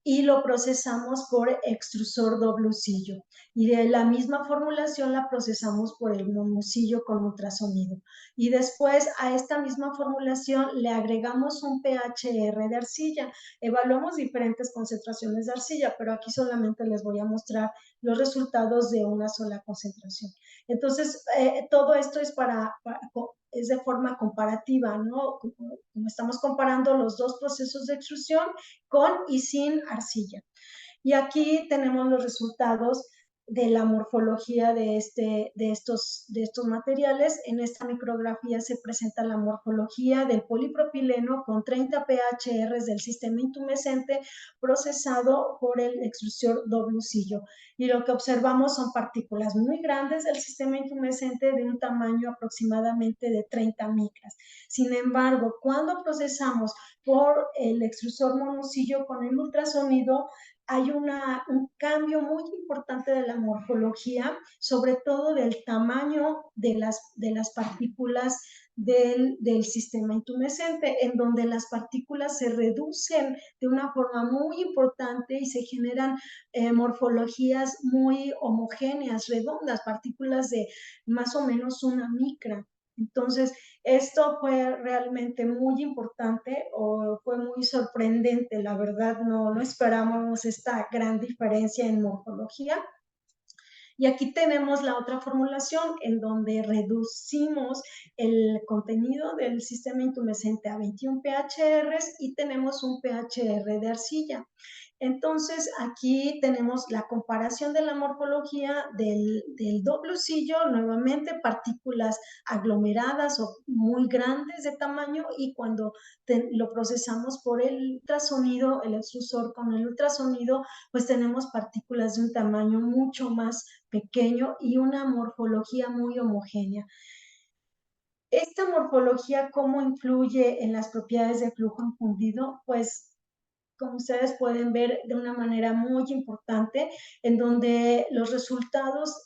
y lo procesamos por extrusor doblucillo. Y de la misma formulación la procesamos por el monosillo con ultrasonido. Y después a esta misma formulación le agregamos un PHR de arcilla. Evaluamos diferentes concentraciones de arcilla, pero aquí solamente les voy a mostrar los resultados de una sola concentración. Entonces, todo esto es es de forma comparativa, ¿no? Como estamos comparando los dos procesos de extrusión con y sin arcilla. Y aquí tenemos los resultados de la morfología de estos materiales. En esta micrografía se presenta la morfología del polipropileno con 30 PHR del sistema intumescente procesado por el extrusor doblucillo. Y lo que observamos son partículas muy grandes del sistema intumescente de un tamaño aproximadamente de 30 micras. Sin embargo, cuando procesamos por el extrusor monosillo con el ultrasonido, hay un cambio muy importante de la morfología, sobre todo del tamaño de las partículas del sistema intumescente, en donde las partículas se reducen de una forma muy importante y se generan morfologías muy homogéneas, redondas, partículas de más o menos una micra. Entonces, esto fue realmente muy importante o fue muy sorprendente, la verdad no esperábamos esta gran diferencia en morfología. Y aquí tenemos la otra formulación en donde reducimos el contenido del sistema intumescente a 21 PHR y tenemos un PHR de arcilla. Entonces, aquí tenemos la comparación de la morfología del doblucillo, nuevamente partículas aglomeradas o muy grandes de tamaño, y cuando lo procesamos por el ultrasonido, el extrusor con el ultrasonido, pues tenemos partículas de un tamaño mucho más pequeño y una morfología muy homogénea. Esta morfología, ¿cómo influye en las propiedades de flujo infundido? Pues como ustedes pueden ver, de una manera muy importante, en donde los resultados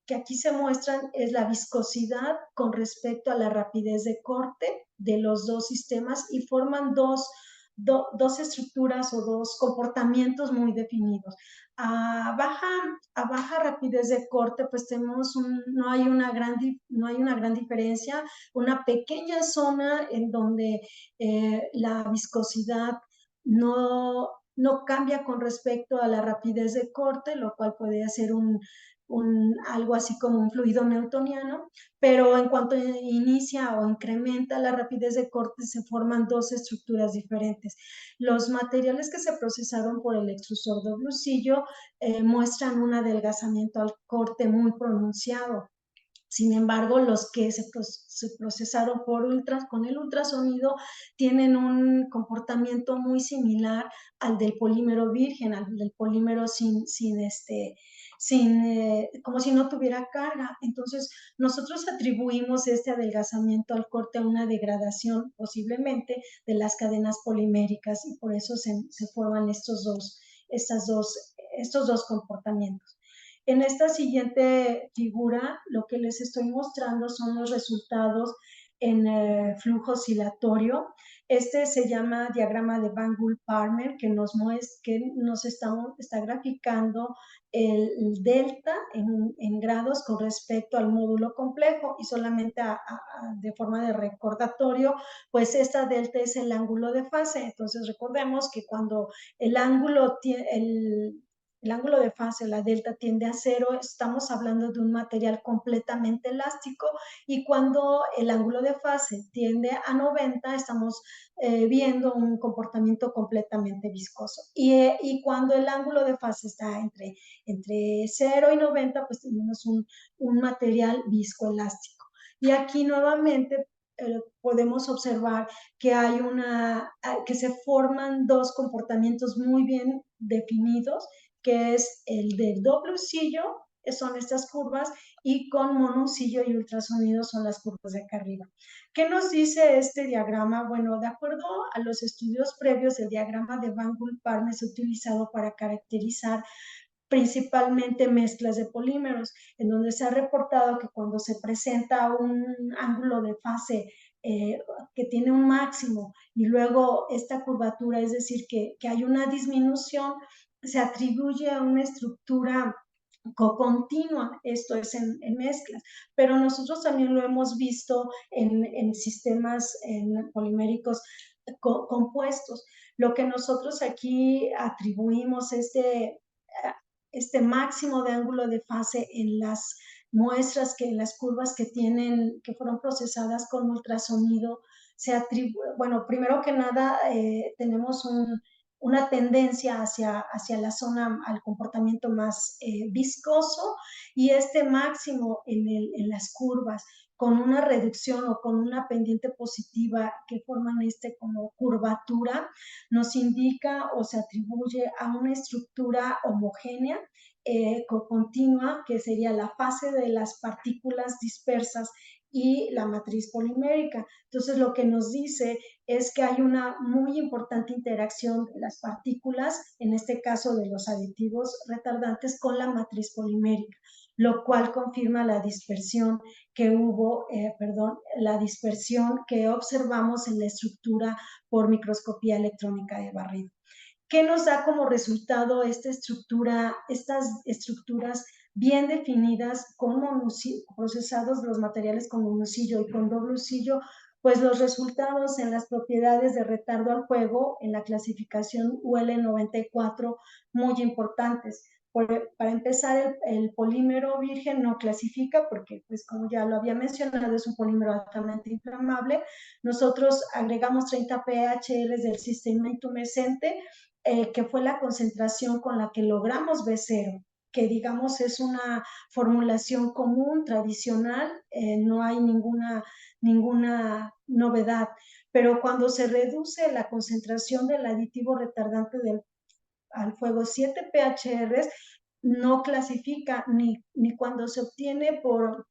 que aquí se muestran es la viscosidad con respecto a la rapidez de corte de los dos sistemas, y forman dos estructuras o dos comportamientos muy definidos. A baja rapidez de corte, pues no hay una gran diferencia, una pequeña zona en donde la viscosidad no cambia con respecto a la rapidez de corte, lo cual puede ser algo así como un fluido newtoniano, pero en cuanto inicia o incrementa la rapidez de corte, se forman dos estructuras diferentes. Los materiales que se procesaron por el extrusor doblucillo muestran un adelgazamiento al corte muy pronunciado. Sin embargo, los que se procesaron con el ultrasonido tienen un comportamiento muy similar al del polímero virgen, al del polímero como si no tuviera carga. Entonces, nosotros atribuimos este adelgazamiento al corte a una degradación posiblemente de las cadenas poliméricas, y por eso se forman estos dos comportamientos. En esta siguiente figura, lo que les estoy mostrando son los resultados en flujo oscilatorio. Este se llama diagrama de Van Gool-Palmer, que está graficando el delta en grados con respecto al módulo complejo, y solamente de forma de recordatorio, pues esta delta es el ángulo de fase. Entonces recordemos que cuando el ángulo de fase, la delta, tiende a cero, estamos hablando de un material completamente elástico, y cuando el ángulo de fase tiende a 90, estamos viendo un comportamiento completamente viscoso. Y cuando el ángulo de fase está entre 0 y 90, pues tenemos un material viscoelástico. Y aquí nuevamente podemos observar que se forman dos comportamientos muy bien definidos, que es el del doblucillo, son estas curvas, y con monosillo y ultrasonido son las curvas de acá arriba. ¿Qué nos dice este diagrama? Bueno, de acuerdo a los estudios previos, el diagrama de Van Gool-Palmer es utilizado para caracterizar principalmente mezclas de polímeros, en donde se ha reportado que cuando se presenta un ángulo de fase que tiene un máximo y luego esta curvatura, es decir, que hay una disminución, se atribuye a una estructura co-continua, esto es en mezclas, pero nosotros también lo hemos visto en sistemas poliméricos compuestos. Lo que nosotros aquí atribuimos este máximo de ángulo de fase en las muestras, en las curvas que fueron procesadas con ultrasonido, se atribuye, bueno, primero que nada tenemos una tendencia hacia la zona, al comportamiento más viscoso, y este máximo en las curvas con una reducción o con una pendiente positiva que forman como curvatura, nos indica o se atribuye a una estructura homogénea, continua, que sería la fase de las partículas dispersas y la matriz polimérica. Entonces, lo que nos dice es que hay una muy importante interacción de las partículas, en este caso de los aditivos retardantes, con la matriz polimérica, lo cual confirma la dispersión que hubo, la dispersión que observamos en la estructura por microscopía electrónica de barrido. ¿Qué nos da como resultado estas estructuras bien definidas, procesados los materiales con monocillo y con doble sillo? Pues los resultados en las propiedades de retardo al juego en la clasificación UL94 muy importantes. Para empezar, el polímero virgen no clasifica porque, pues como ya lo había mencionado, es un polímero altamente inflamable. Nosotros agregamos 30 PHR del sistema intumescente, que fue la concentración con la que logramos B0, que digamos es una formulación común, tradicional, no hay ninguna novedad, pero cuando se reduce la concentración del aditivo retardante al fuego 7 PHR, no clasifica ni cuando se obtiene por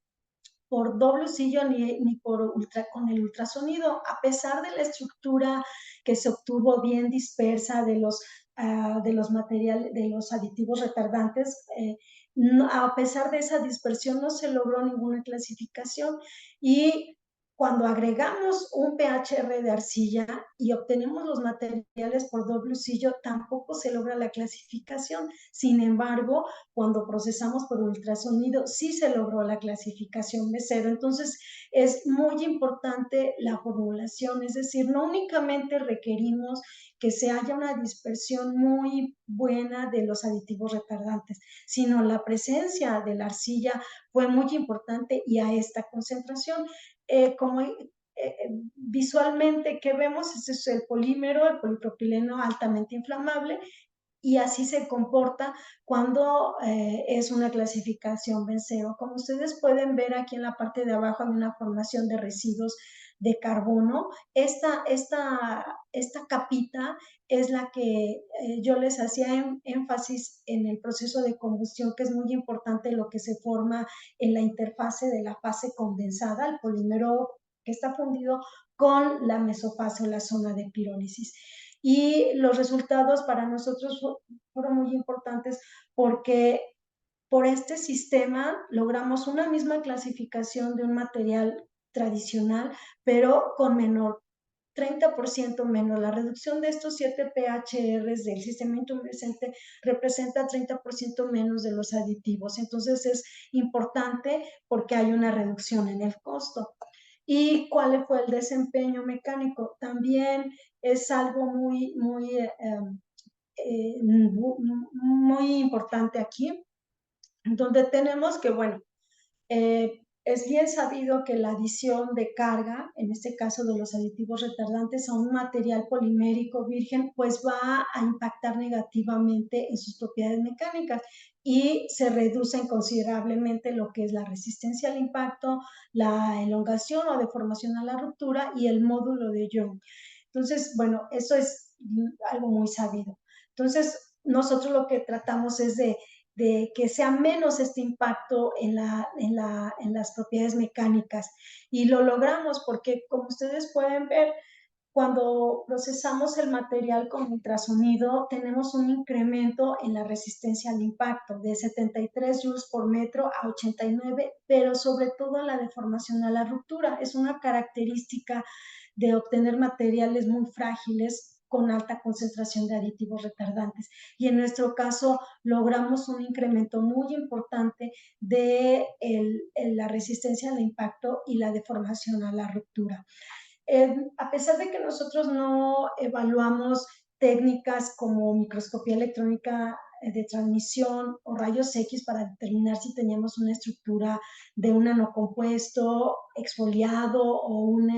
doble sillo ni con el ultrasonido, a pesar de la estructura que se obtuvo bien dispersa de los materiales, de los aditivos retardantes. A pesar de esa dispersión no se logró ninguna clasificación, y cuando agregamos un PHR de arcilla y obtenemos los materiales por doble sillo, tampoco se logra la clasificación. Sin embargo, cuando procesamos por ultrasonido, sí se logró la clasificación B0. Entonces, es muy importante la formulación, es decir, no únicamente requerimos que se haya una dispersión muy buena de los aditivos retardantes, sino la presencia de la arcilla fue muy importante, y a esta concentración. Visualmente, ¿qué vemos? Este es el polímero, el polipropileno altamente inflamable, y así se comporta cuando es una clasificación B0. Como ustedes pueden ver, aquí en la parte de abajo hay una formación de residuos de carbono. Esta capita es la que yo les hacía énfasis en el proceso de combustión, que es muy importante lo que se forma en la interfase de la fase condensada, el polímero que está fundido con la mesofase o la zona de pirólisis. Y los resultados para nosotros fueron muy importantes porque por este sistema logramos una misma clasificación de un material tradicional, pero con menor, 30% menos. La reducción de estos 7 PHRs del sistema intumescente representa 30% menos de los aditivos. Entonces es importante porque hay una reducción en el costo. ¿Y cuál fue el desempeño mecánico? También es algo muy importante aquí, donde tenemos que, bueno, es bien sabido que la adición de carga, en este caso de los aditivos retardantes, a un material polimérico virgen, pues va a impactar negativamente en sus propiedades mecánicas, y se reducen considerablemente lo que es la resistencia al impacto, la elongación o deformación a la ruptura y el módulo de Young. Entonces, bueno, eso es algo muy sabido. Entonces, nosotros lo que tratamos es de que sea menos este impacto en las propiedades mecánicas, y lo logramos porque, como ustedes pueden ver, cuando procesamos el material con ultrasonido, tenemos un incremento en la resistencia al impacto de 73 joules por metro a 89, pero sobre todo en la deformación a la ruptura. Es una característica de obtener materiales muy frágiles con alta concentración de aditivos retardantes. Y en nuestro caso logramos un incremento muy importante de la resistencia al impacto y la deformación a la ruptura. A pesar de que nosotros no evaluamos técnicas como microscopía electrónica de transmisión o rayos X para determinar si teníamos una estructura de un nanocompuesto exfoliado o un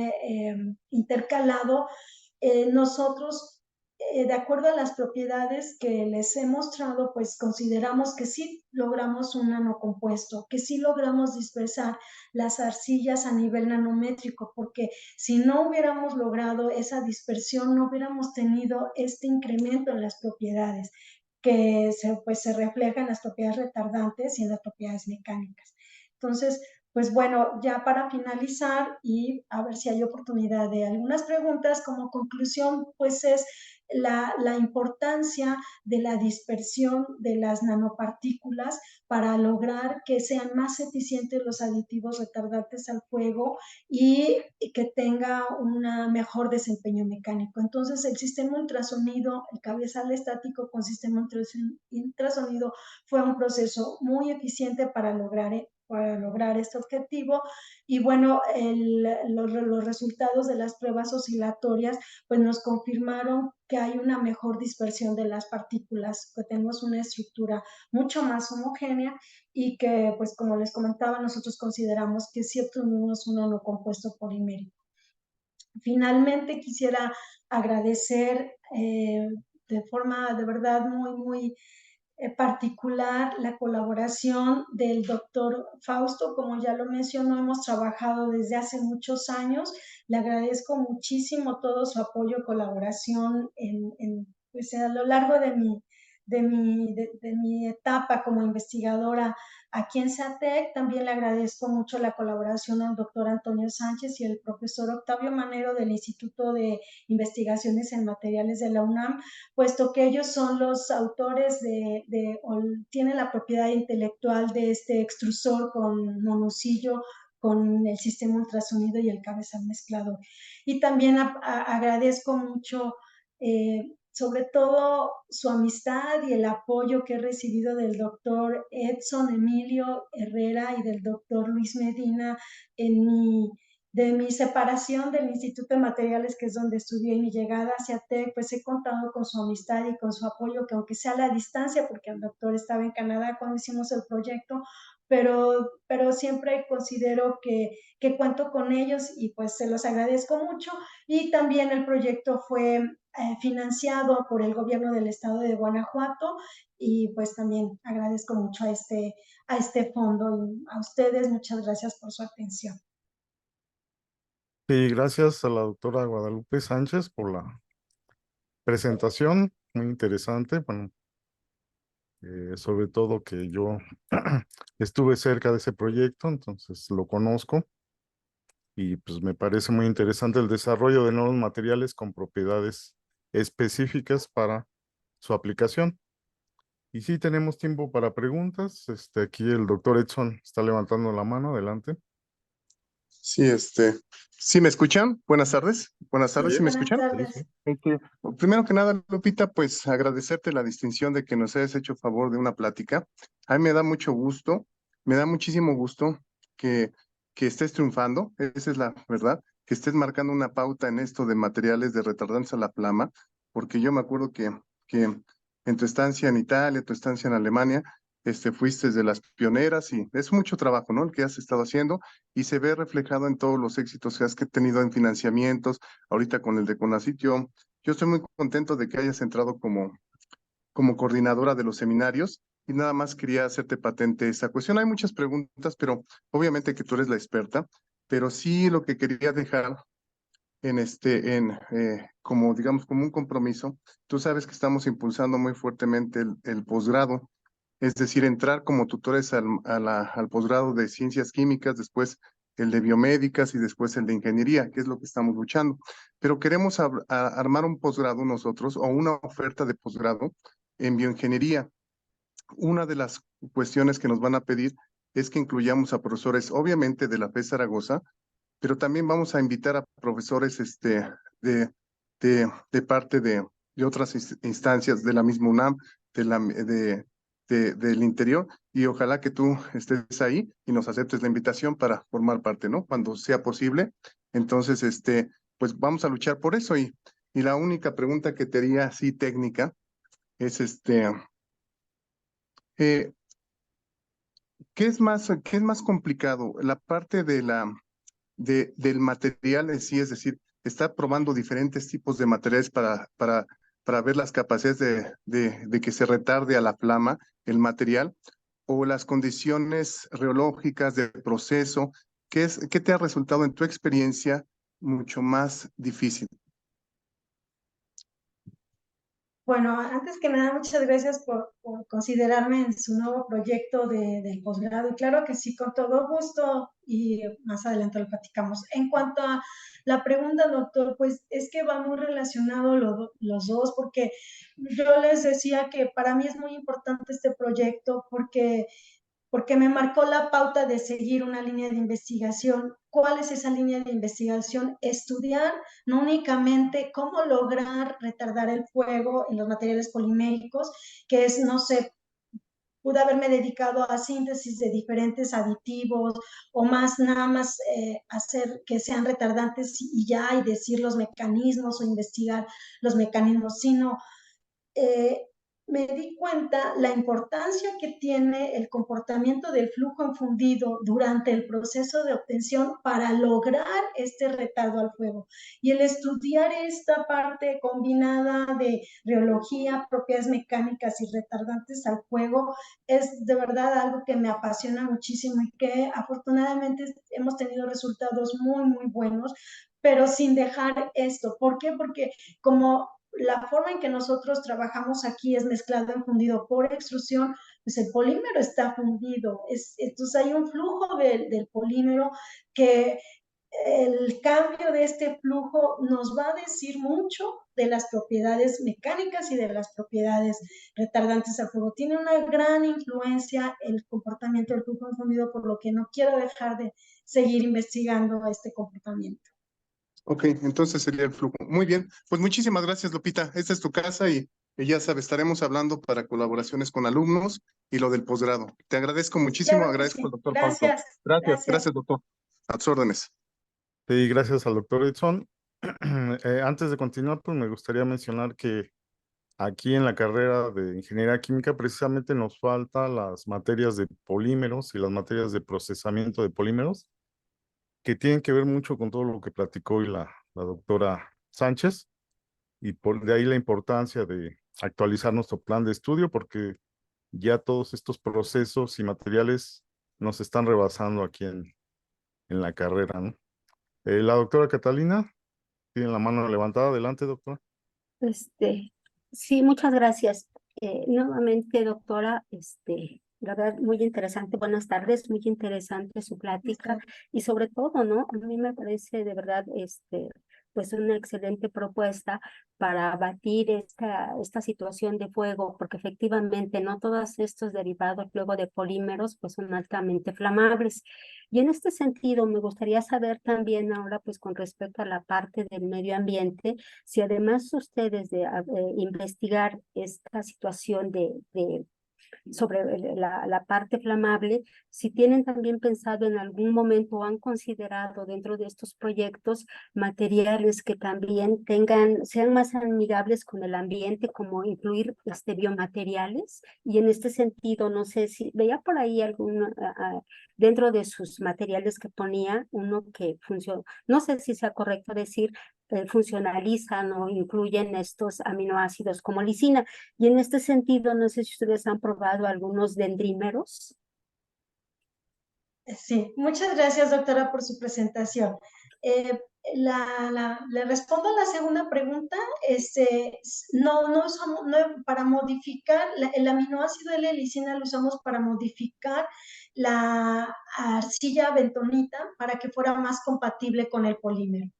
intercalado, nosotros, de acuerdo a las propiedades que les he mostrado, pues consideramos que sí logramos un nanocompuesto, que sí logramos dispersar las arcillas a nivel nanométrico, porque si no hubiéramos logrado esa dispersión, no hubiéramos tenido este incremento en las propiedades que se refleja en las propiedades retardantes y en las propiedades mecánicas. Entonces, pues bueno, ya para finalizar y a ver si hay oportunidad de algunas preguntas, como conclusión, pues es la importancia de la dispersión de las nanopartículas para lograr que sean más eficientes los aditivos retardantes al fuego y que tenga un mejor desempeño mecánico. Entonces, el sistema ultrasonido, el cabezal estático con sistema ultrasonido fue un proceso muy eficiente para lograr este objetivo. Y bueno, los resultados de las pruebas oscilatorias pues nos confirmaron que hay una mejor dispersión de las partículas, que tenemos una estructura mucho más homogénea y que, pues como les comentaba, nosotros consideramos que sí obtuvimos un nanocompuesto polimérico. Finalmente quisiera agradecer de forma de verdad muy particular la colaboración del doctor Fausto. Como ya lo mencionó, hemos trabajado desde hace muchos años. Le agradezco muchísimo todo su apoyo y colaboración pues a lo largo de mi etapa como investigadora aquí en SATEC. También le agradezco mucho la colaboración al doctor Antonio Sánchez y el profesor Octavio Manero del Instituto de Investigaciones en Materiales de la UNAM, puesto que ellos son los autores o tienen la propiedad intelectual de este extrusor con monocillo, con el sistema ultrasonido y el cabezal mezclador. Y también agradezco mucho, sobre todo, su amistad y el apoyo que he recibido del doctor Edson Emilio Herrera y del doctor Luis Medina de mi separación del Instituto de Materiales, que es donde estudié, y mi llegada hacia TEC, pues he contado con su amistad y con su apoyo, que aunque sea a la distancia, porque el doctor estaba en Canadá cuando hicimos el proyecto, pero siempre considero que cuento con ellos y pues se los agradezco mucho. Y también el proyecto fue financiado por el gobierno del estado de Guanajuato y pues también agradezco mucho a este fondo y a ustedes. Muchas gracias por su atención. Y gracias a la doctora Guadalupe Sánchez por la presentación, muy interesante. Bueno, sobre todo que yo estuve cerca de ese proyecto, entonces lo conozco y pues me parece muy interesante el desarrollo de nuevos materiales con propiedades específicas para su aplicación. Y sí, tenemos tiempo para preguntas. Aquí el doctor Edson está levantando la mano. Adelante. Sí, ¿sí me escuchan? Buenas tardes. Buenas tardes, Sí, ¿sí me Buenas escuchan? sí, tardes. sí. Este, Primero que nada, Lupita, pues agradecerte la distinción de que nos hayas hecho favor de una plática. A mí me da mucho gusto, me da muchísimo gusto que, que estés triunfando, esa es la verdad, que estés marcando una pauta en esto de materiales de retardantes a la flama, porque yo me acuerdo que en tu estancia en Italia, tu estancia en Alemania, fuiste de las pioneras y es mucho trabajo, ¿no? El que has estado haciendo y se ve reflejado en todos los éxitos que has tenido en financiamientos, ahorita con el de CONACYT. Yo estoy muy contento de que hayas entrado como coordinadora de los seminarios y nada más quería hacerte patente esa cuestión. Hay muchas preguntas, pero obviamente que tú eres la experta, pero sí lo que quería dejar como digamos, como un compromiso. Tú sabes que estamos impulsando muy fuertemente el posgrado, es decir, entrar como tutores al posgrado de ciencias químicas, después el de biomédicas y después el de ingeniería, que es lo que estamos luchando. Pero queremos armar un posgrado nosotros o una oferta de posgrado en bioingeniería. Una de las cuestiones que nos van a pedir es que incluyamos a profesores, obviamente, de la FES Zaragoza, pero también vamos a invitar a profesores de parte de otras instancias de la misma UNAM, del interior, y ojalá que tú estés ahí y nos aceptes la invitación para formar parte, ¿no? Cuando sea posible. Entonces, pues vamos a luchar por eso. Y la única pregunta que te haría así técnica es eh, qué es más complicado? La parte del material en sí, es decir, está probando diferentes tipos de materiales para ver las capacidades de que se retarde a la flama el material, o las condiciones reológicas de proceso. ¿Qué te ha resultado en tu experiencia mucho más difícil? Bueno, antes que nada, muchas gracias por considerarme en su nuevo proyecto del posgrado. Y claro que sí, con todo gusto, y más adelante lo platicamos. En cuanto a la pregunta, doctor, pues es que va muy relacionado los dos, porque yo les decía que para mí es muy importante este proyecto porque me marcó la pauta de seguir una línea de investigación. ¿Cuál es esa línea de investigación? Estudiar no únicamente cómo lograr retardar el fuego en los materiales poliméricos, que es, no sé, pude haberme dedicado a síntesis de diferentes aditivos o más nada más hacer que sean retardantes y ya, y decir los mecanismos o investigar los mecanismos, sino eh, me di cuenta la importancia que tiene el comportamiento del flujo enfundido durante el proceso de obtención para lograr este retardo al fuego. Y el estudiar esta parte combinada de reología, propiedades mecánicas y retardantes al fuego es de verdad algo que me apasiona muchísimo y que afortunadamente hemos tenido resultados muy, muy buenos, pero sin dejar esto. ¿Por qué? Porque como la forma en que nosotros trabajamos aquí es mezclado en fundido por extrusión, pues el polímero está fundido. Entonces hay un flujo del polímero que el cambio de este flujo nos va a decir mucho de las propiedades mecánicas y de las propiedades retardantes al fuego. Tiene una gran influencia el comportamiento del flujo fundido, por lo que no quiero dejar de seguir investigando este comportamiento. Ok, entonces sería el flujo. Muy bien, pues muchísimas gracias, Lupita. Esta es tu casa y ya sabes, estaremos hablando para colaboraciones con alumnos y lo del posgrado. Te agradezco muchísimo, Claro que agradezco al sí. doctor Fausto. Gracias. Gracias, doctor. A tus órdenes. Sí, gracias al doctor Edson. Antes de continuar, pues me gustaría mencionar que aquí en la carrera de Ingeniería Química precisamente nos falta las materias de polímeros y las materias de procesamiento de polímeros, que tienen que ver mucho con todo lo que platicó hoy la doctora Sánchez, y por de ahí la importancia de actualizar nuestro plan de estudio, porque ya todos estos procesos y materiales nos están rebasando aquí en la carrera, ¿no? La doctora Catalina tiene la mano levantada. Adelante, doctora. Este, sí, muchas gracias. Nuevamente, doctora, la verdad, muy interesante. Buenas tardes, muy interesante su plática y sobre todo, ¿no? A mí me parece de verdad, pues una excelente propuesta para abatir esta situación de fuego, porque efectivamente, no todos estos derivados luego de polímeros, pues son altamente flamables. Y en este sentido, me gustaría saber también ahora, pues con respecto a la parte del medio ambiente, si además ustedes de investigar esta situación sobre la parte flamable, si tienen también pensado en algún momento o han considerado dentro de estos proyectos materiales que también sean más amigables con el ambiente, como incluir biomateriales. Y en este sentido, no sé si veía por ahí dentro de sus materiales que ponía uno que funciona, no sé si sea correcto decir, funcionalizan o incluyen estos aminoácidos como lisina. Y en este sentido, no sé si ustedes han probado algunos dendrímeros. Sí, muchas gracias, doctora, por su presentación. Le respondo a la segunda pregunta. No usamos, para modificar el aminoácido L-lisina, lo usamos para modificar la arcilla bentonita para que fuera más compatible con el polímero.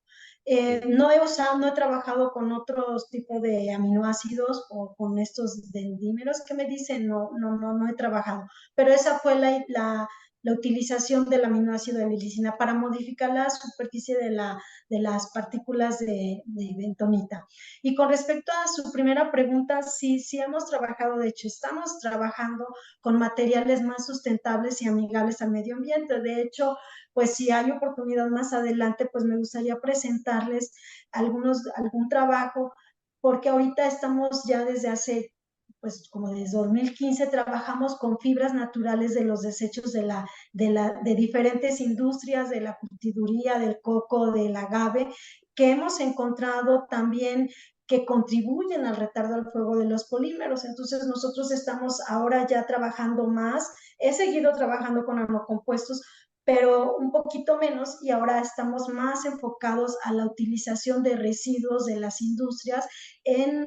No he trabajado con otros tipos de aminoácidos o con estos dendímeros que me dicen, no he trabajado, pero esa fue la utilización del aminoácido de lisina para modificar la superficie de las partículas de bentonita. Y con respecto a su primera pregunta, sí hemos trabajado, de hecho, estamos trabajando con materiales más sustentables y amigables al medio ambiente. De hecho, pues si hay oportunidad más adelante, pues me gustaría presentarles algún trabajo, porque ahorita estamos ya desde hace, pues como desde 2015, trabajamos con fibras naturales de los desechos de diferentes industrias, de la curtiduría, del coco, del agave, que hemos encontrado también que contribuyen al retardo al fuego de los polímeros. Entonces nosotros estamos ahora ya trabajando más, he seguido trabajando con nanocompuestos, pero un poquito menos, y ahora estamos más enfocados a la utilización de residuos de las industrias en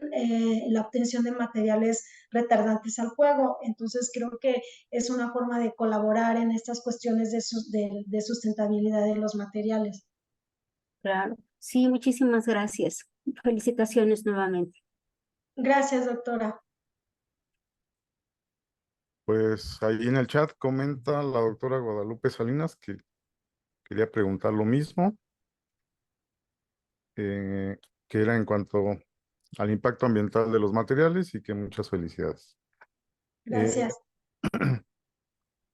la obtención de materiales retardantes al fuego. Entonces creo que es una forma de colaborar en estas cuestiones de sustentabilidad de los materiales. Claro. Sí, muchísimas gracias. Felicitaciones nuevamente. Gracias, doctora. Pues ahí en el chat comenta la doctora Guadalupe Salinas que quería preguntar lo mismo, que era en cuanto al impacto ambiental de los materiales y que muchas felicidades. Gracias.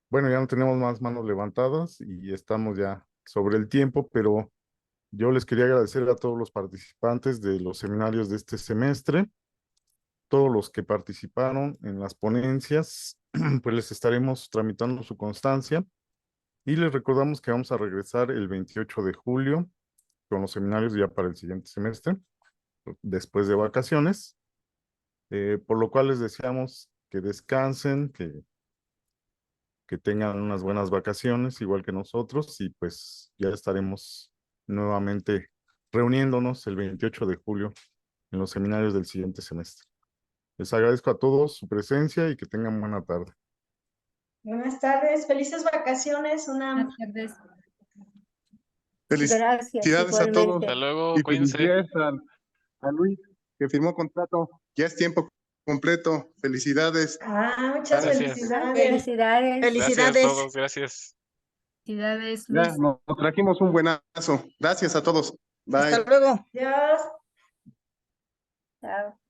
Bueno, ya no tenemos más manos levantadas y estamos ya sobre el tiempo, pero yo les quería agradecer a todos los participantes de los seminarios de este semestre, todos los que participaron en las ponencias, pues les estaremos tramitando su constancia y les recordamos que vamos a regresar el 28 de julio con los seminarios ya para el siguiente semestre, después de vacaciones, por lo cual les deseamos que descansen, que tengan unas buenas vacaciones, igual que nosotros, y pues ya estaremos nuevamente reuniéndonos el 28 de julio en los seminarios del siguiente semestre. Les agradezco a todos su presencia y que tengan buena tarde. Buenas tardes, felices vacaciones. Buenas tardes. Gracias, Felicidades a todos. igualmente. Hasta luego, Y cuídense. felicidades a Luis, que firmó contrato. Ya es tiempo completo. Felicidades. Muchas Gracias. felicidades. Felicidades. Gracias a todos, gracias. Felicidades, Ya Luis. nos trajimos un buenazo. Gracias a todos. Bye. Hasta luego. Adiós. Chao.